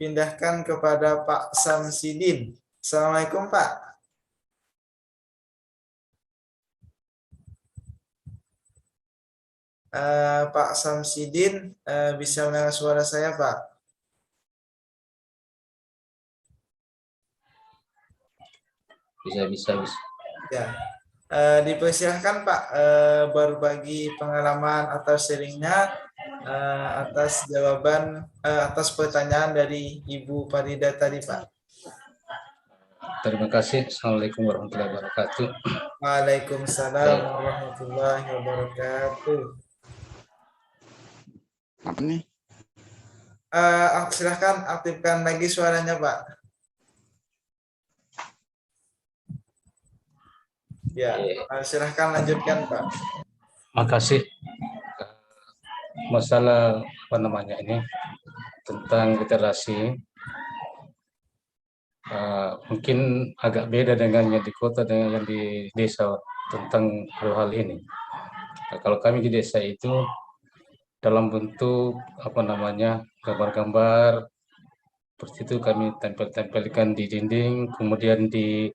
pindahkan kepada Pak Samsidin. Assalamualaikum, Pak. Pak Samsidin, bisa mendengar suara saya, Pak? Bisa. Ya. Dipersilahkan, Pak, berbagi pengalaman atau sharingnya atas jawaban atas pertanyaan dari Ibu Farida tadi, Pak. Terima kasih. Assalamualaikum warahmatullahi wabarakatuh. Waalaikumsalam warahmatullahi wabarakatuh. apa nih? Silahkan aktifkan lagi suaranya, Pak. Ya, silahkan lanjutkan, Pak. Makasih. Masalah apa namanya ini tentang literasi mungkin agak beda dengan yang di kota dengan yang di desa tentang hal ini. Nah, kalau kami di desa itu dalam bentuk apa namanya gambar-gambar seperti itu kami tempelkan di dinding, kemudian di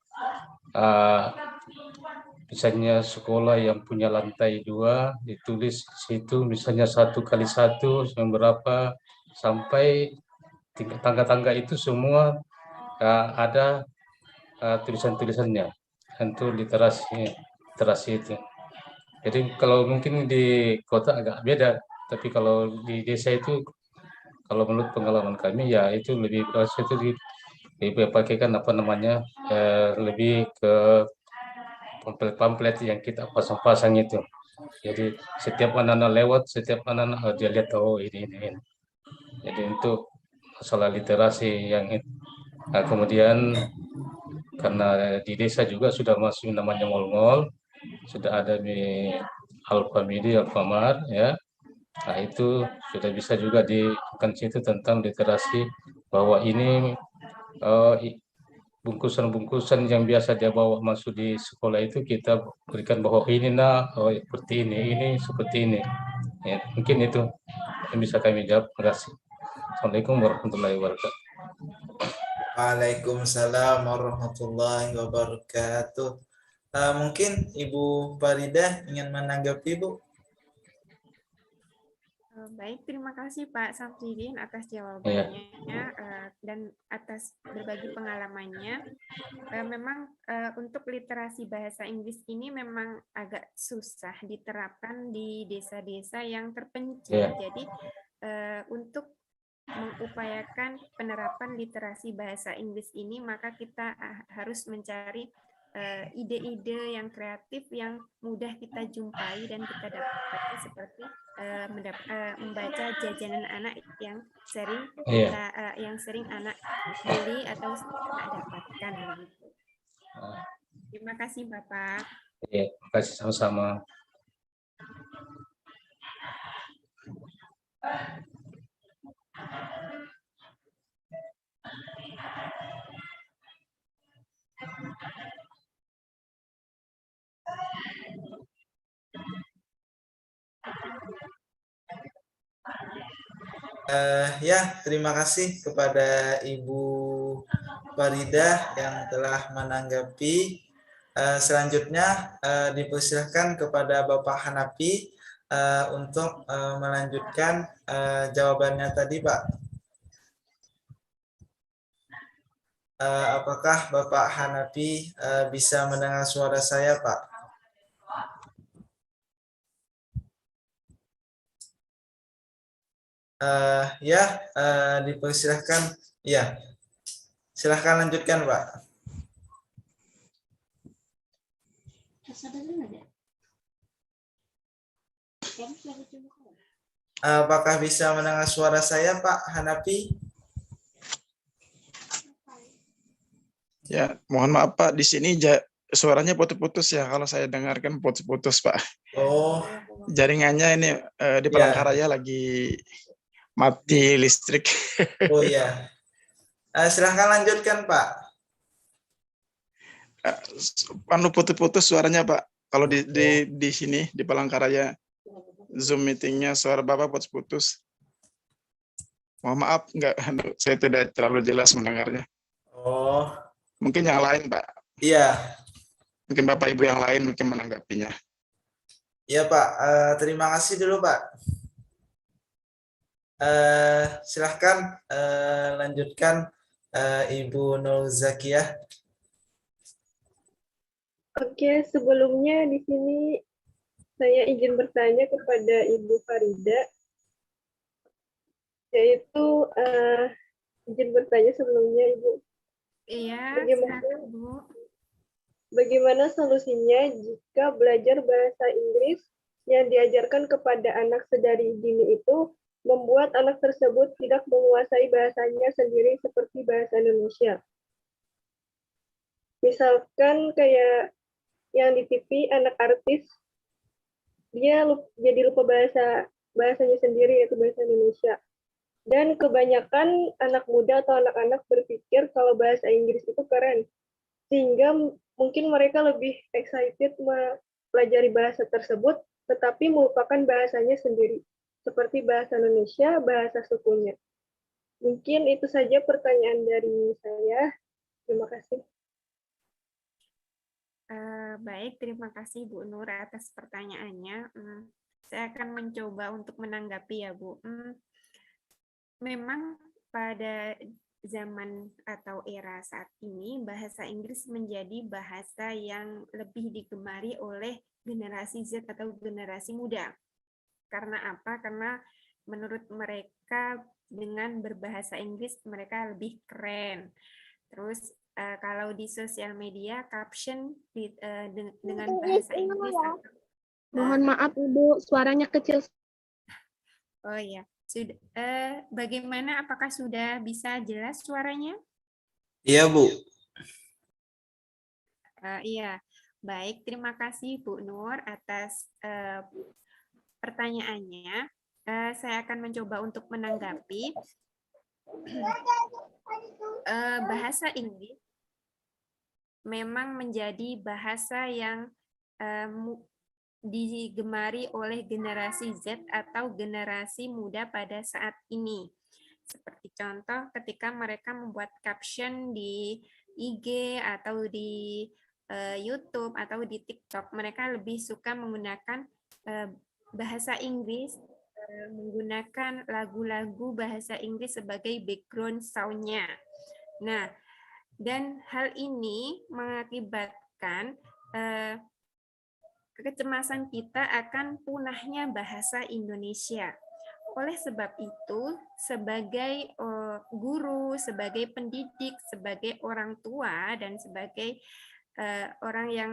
misalnya sekolah yang punya lantai 2 ditulis di situ misalnya 1x1 yang berapa sampai tangga-tangga itu semua ada tulisan-tulisannya untuk literasi itu. Jadi kalau mungkin di kota agak beda, tapi kalau di desa itu kalau menurut pengalaman kami ya itu lebih lebih pakaikan apa namanya lebih ke pamflet-pamflet yang kita pasang-pasang itu. Jadi setiap anak-anak lewat, setiap anak-anak dia lihat oh ini. Jadi untuk masalah literasi yang kemudian karena di desa juga sudah masuk namanya mall-mall, sudah ada di Alfamidi, Alfamart ya. Nah, itu sudah bisa juga di situ tentang literasi bahwa ini bungkusan-bungkusan yang biasa dia bawa masuk di sekolah itu kita berikan bahwa ini seperti ini seperti ini. Ya, mungkin itu yang bisa kami jawab. Terima kasih. Assalamualaikum warahmatullahi wabarakatuh. Waalaikumsalam warahmatullahi wabarakatuh. Mungkin Ibu Faridah ingin menanggapi, Bu? Baik, terima kasih Pak Safridin atas jawabannya dan atas berbagi pengalamannya. Memang untuk literasi bahasa Inggris ini memang agak susah diterapkan di desa-desa yang terpencil. Jadi untuk mengupayakan penerapan literasi bahasa Inggris ini, maka kita harus mencari ide-ide yang kreatif yang mudah kita jumpai dan kita dapati seperti membaca jajanan anak yang sering anak beli atau anak dapatkan begitu. Terima kasih Bapak. Iya, terima kasih sama-sama. Ya, terima kasih kepada Ibu Faridah yang telah menanggapi. Selanjutnya dipersilahkan kepada Bapak Hanafi untuk melanjutkan jawabannya tadi, Pak. Apakah Bapak Hanafi bisa mendengar suara saya, Pak? Dipersilahkan. Ya, silahkan lanjutkan, Pak. Apakah bisa mendengar suara saya, Pak Hanafi? Ya, mohon maaf Pak, di sini suaranya putus-putus ya. Kalau saya dengarkan putus-putus Pak. Oh, jaringannya ini di Palangkaraya lagi mati listrik. Oh iya. Silahkan lanjutkan, Pak. Putus-putus suaranya Pak. Kalau di sini di Palangkaraya Zoom meetingnya suara Bapak putus-putus. Mohon maaf, saya tidak terlalu jelas mendengarnya. Oh. Mungkin yang lain, Pak. Iya. Mungkin Bapak Ibu yang lain mungkin menanggapinya. Iya, Pak. Terima kasih dulu, Pak. Silahkan lanjutkan Ibu Nur Zakiyah. Oke, sebelumnya di sini saya izin bertanya kepada Ibu Farida, yaitu izin bertanya sebelumnya, Ibu. Iya, bagaimana solusinya jika belajar bahasa Inggris yang diajarkan kepada anak sedari dini itu membuat anak tersebut tidak menguasai bahasanya sendiri seperti bahasa Indonesia? Misalkan kayak yang di TV anak artis, dia jadi lupa bahasanya sendiri, yaitu bahasa Indonesia. Dan kebanyakan anak muda atau anak-anak berpikir kalau bahasa Inggris itu keren, sehingga mungkin mereka lebih excited mempelajari bahasa tersebut, tetapi melupakan bahasanya sendiri, seperti bahasa Indonesia, bahasa sukunya. Mungkin itu saja pertanyaan dari saya. Terima kasih. Baik, terima kasih Bu Nur atas pertanyaannya. Saya akan mencoba untuk menanggapi ya Bu. Memang pada zaman atau era saat ini bahasa Inggris menjadi bahasa yang lebih digemari oleh generasi Z atau generasi muda. Karena apa? Karena menurut mereka dengan berbahasa Inggris mereka lebih keren. Terus kalau di sosial media caption dengan bahasa Inggris Mohon maaf Ibu, suaranya kecil. Oh iya, sudah. Bagaimana? Apakah sudah bisa jelas suaranya? Iya, Bu. Iya, baik. Terima kasih Bu Nur atas pertanyaannya. Saya akan mencoba untuk menanggapi. Bahasa Inggris memang menjadi bahasa yang digemari oleh generasi Z atau generasi muda pada saat ini. Seperti contoh ketika mereka membuat caption di IG atau di YouTube atau di TikTok, mereka lebih suka menggunakan bahasa Inggris, menggunakan lagu-lagu bahasa Inggris sebagai background sound-nya. Nah, dan hal ini mengakibatkan kecemasan kita akan punahnya bahasa Indonesia. Oleh sebab itu, sebagai guru, sebagai pendidik, sebagai orang tua, dan sebagai orang yang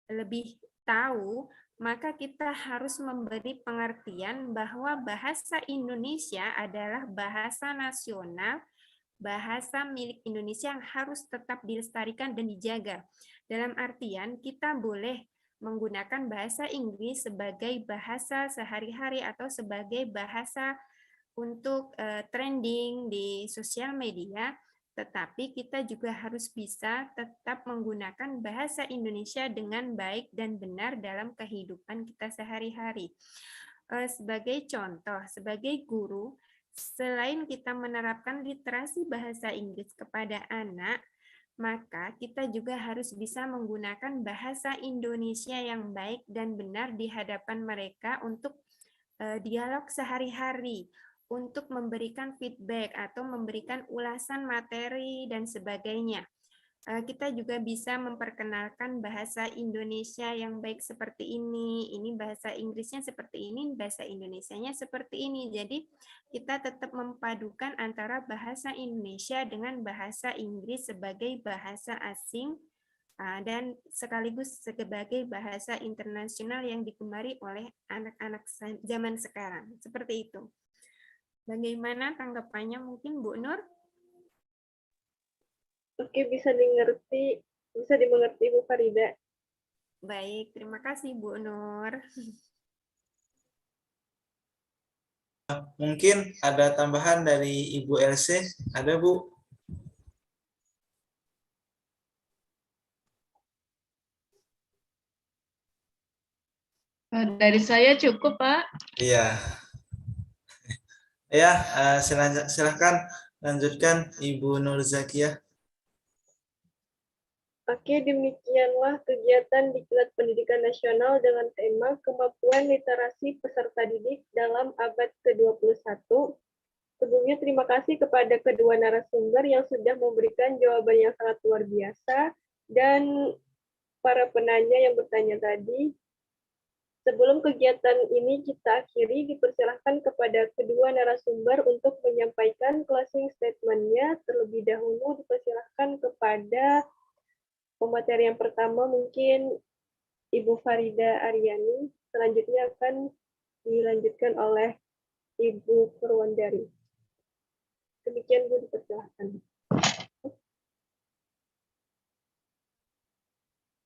lebih tahu, maka kita harus memberi pengertian bahwa bahasa Indonesia adalah bahasa nasional, bahasa milik Indonesia yang harus tetap dilestarikan dan dijaga. Dalam artian, kita boleh menggunakan bahasa Inggris sebagai bahasa sehari-hari atau sebagai bahasa untuk trending di sosial media, tetapi kita juga harus bisa tetap menggunakan bahasa Indonesia dengan baik dan benar dalam kehidupan kita sehari-hari. Sebagai contoh, sebagai guru, selain kita menerapkan literasi bahasa Inggris kepada anak, maka kita juga harus bisa menggunakan bahasa Indonesia yang baik dan benar di hadapan mereka untuk dialog sehari-hari, untuk memberikan feedback atau memberikan ulasan materi dan sebagainya. Kita juga bisa memperkenalkan bahasa Indonesia yang baik seperti ini bahasa Inggrisnya seperti ini, bahasa Indonesianya seperti ini. Jadi kita tetap memadukan antara bahasa Indonesia dengan bahasa Inggris sebagai bahasa asing dan sekaligus sebagai bahasa internasional yang digemari oleh anak-anak zaman sekarang. Seperti itu. Bagaimana tanggapannya mungkin Bu Nur? Oke, bisa dimengerti Bu Farida. Baik, terima kasih Bu Nur. Mungkin ada tambahan dari Ibu LC, ada Bu? Dari saya cukup, Pak. Iya. Ya, silahkan lanjutkan Ibu Nur Zakiyah. Oke, demikianlah kegiatan Diklat Pendidikan Nasional dengan tema Kemampuan Literasi Peserta Didik dalam Abad ke-21. Sebelumnya terima kasih kepada kedua narasumber yang sudah memberikan jawaban yang sangat luar biasa dan para penanya yang bertanya tadi. Sebelum kegiatan ini kita akhiri, dipersilahkan kepada kedua narasumber untuk menyampaikan closing statement-nya. Terlebih dahulu dipersilahkan kepada pemateri yang pertama mungkin Ibu Farida Aryani, selanjutnya akan dilanjutkan oleh Ibu Purwandari. Demikian Bu, dipersilahkan.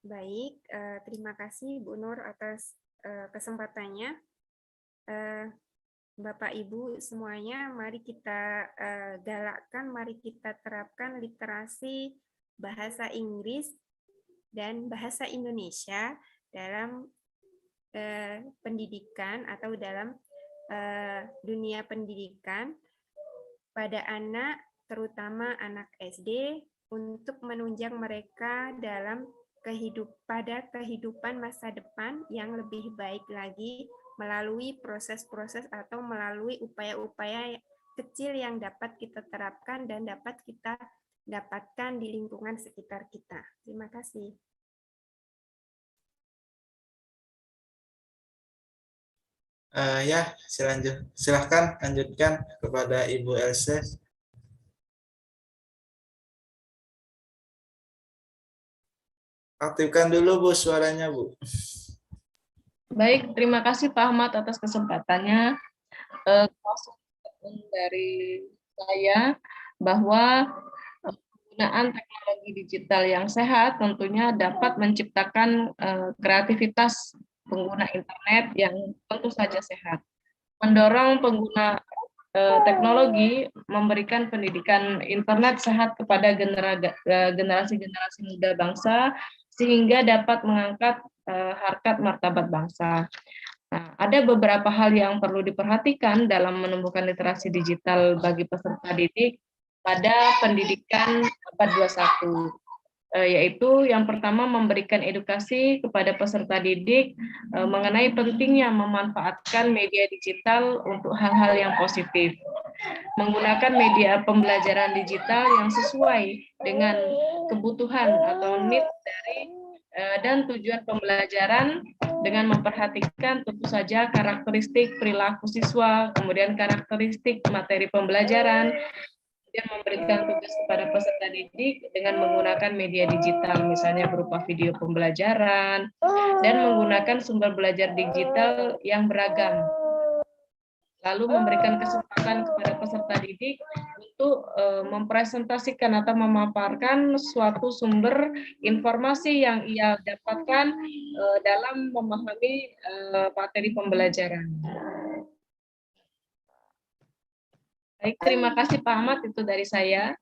Baik, terima kasih Bu Nur atas kesempatannya. Bapak Ibu semuanya, mari kita galakkan, mari kita terapkan literasi bahasa Inggris dan bahasa Indonesia dalam pendidikan atau dalam dunia pendidikan pada anak, terutama anak SD, untuk menunjang mereka dalam kehidupan masa depan yang lebih baik lagi melalui proses-proses atau melalui upaya-upaya kecil yang dapat kita terapkan dan dapat kita dapatkan di lingkungan sekitar kita. Terima kasih. Ya, silahkan lanjutkan kepada Ibu LC. Aktifkan dulu Bu suaranya Bu. Baik, terima kasih Pak Ahmad atas kesempatannya. Closing statement dari saya bahwa penggunaan teknologi digital yang sehat tentunya dapat menciptakan kreativitas pengguna internet yang tentu saja sehat. Mendorong pengguna teknologi memberikan pendidikan internet sehat kepada generasi-generasi muda bangsa sehingga dapat mengangkat harkat martabat bangsa. Nah, ada beberapa hal yang perlu diperhatikan dalam menumbuhkan literasi digital bagi peserta didik pada pendidikan abad 21. Yaitu yang pertama memberikan edukasi kepada peserta didik mengenai pentingnya memanfaatkan media digital untuk hal-hal yang positif. Menggunakan media pembelajaran digital yang sesuai dengan kebutuhan atau need dari dan tujuan pembelajaran dengan memperhatikan tentu saja karakteristik perilaku siswa, kemudian karakteristik materi pembelajaran, kemudian memberikan tugas kepada peserta didik dengan menggunakan media digital, misalnya berupa video pembelajaran, dan menggunakan sumber belajar digital yang beragam. Lalu memberikan kesempatan kepada peserta didik untuk mempresentasikan atau memaparkan suatu sumber informasi yang ia dapatkan dalam memahami materi pembelajaran. Baik, terima kasih Pak Ahmad, itu dari saya.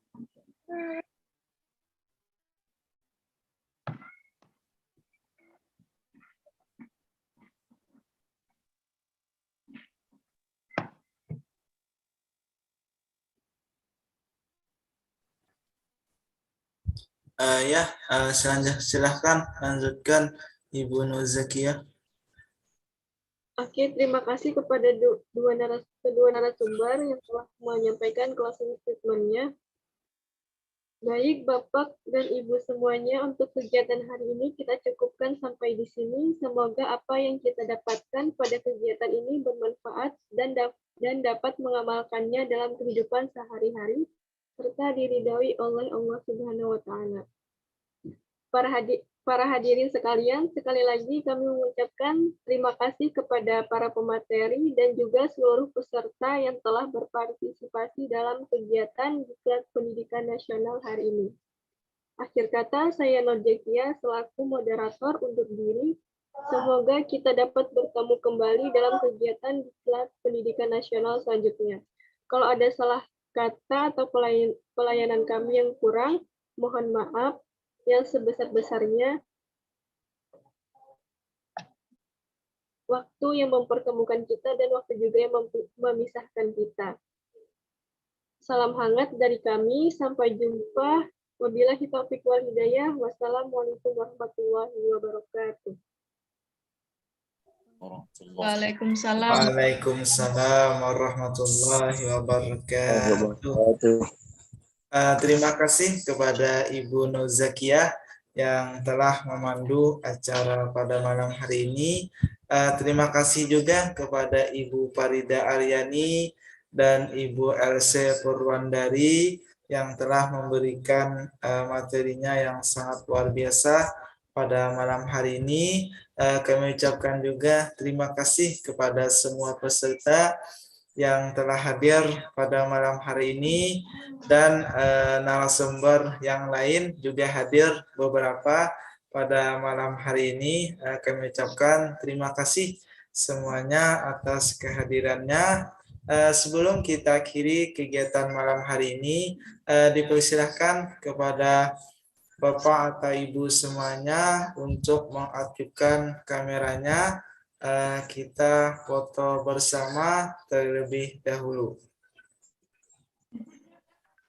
Silahkan lanjutkan Ibu Nuzakiyah. Oke, terima kasih kepada kedua narasumber yang telah menyampaikan closing statement-nya. Baik, Bapak dan Ibu semuanya, untuk kegiatan hari ini kita cukupkan sampai di sini. Semoga apa yang kita dapatkan pada kegiatan ini bermanfaat dan dapat mengamalkannya dalam kehidupan sehari-hari, serta diridhoi oleh Allah Subhanahu wa Ta'ala. Para hadirin sekalian, sekali lagi kami mengucapkan terima kasih kepada para pemateri dan juga seluruh peserta yang telah berpartisipasi dalam kegiatan Diklat Pendidikan Nasional hari ini. Akhir kata, saya Nurjakia selaku moderator undur diri. Semoga kita dapat bertemu kembali dalam kegiatan Diklat Pendidikan Nasional selanjutnya. Kalau ada salah kata atau pelayanan kami yang kurang, mohon maaf yang sebesar-besarnya. Waktu yang mempertemukan kita dan waktu juga yang memisahkan kita. Salam hangat dari kami, sampai jumpa. Wabillahi taufiq wal hidayah. Wassalamualaikum warahmatullahi wabarakatuh. Waalaikumsalam. Waalaikumsalam warahmatullahi wabarakatuh. Terima kasih kepada Ibu Nuzakiyah yang telah memandu acara pada malam hari ini. Terima kasih juga kepada Ibu Farida Aryani dan Ibu LC Purwandari yang telah memberikan materinya yang sangat luar biasa pada malam hari ini. Kami ucapkan juga terima kasih kepada semua peserta yang telah hadir pada malam hari ini dan narasumber yang lain juga hadir beberapa pada malam hari ini. Kami ucapkan terima kasih semuanya atas kehadirannya. Sebelum kita akhiri kegiatan malam hari ini, dipersilahkan kepada Bapak atau Ibu semuanya untuk mengaktifkan kameranya. Kita foto bersama terlebih dahulu.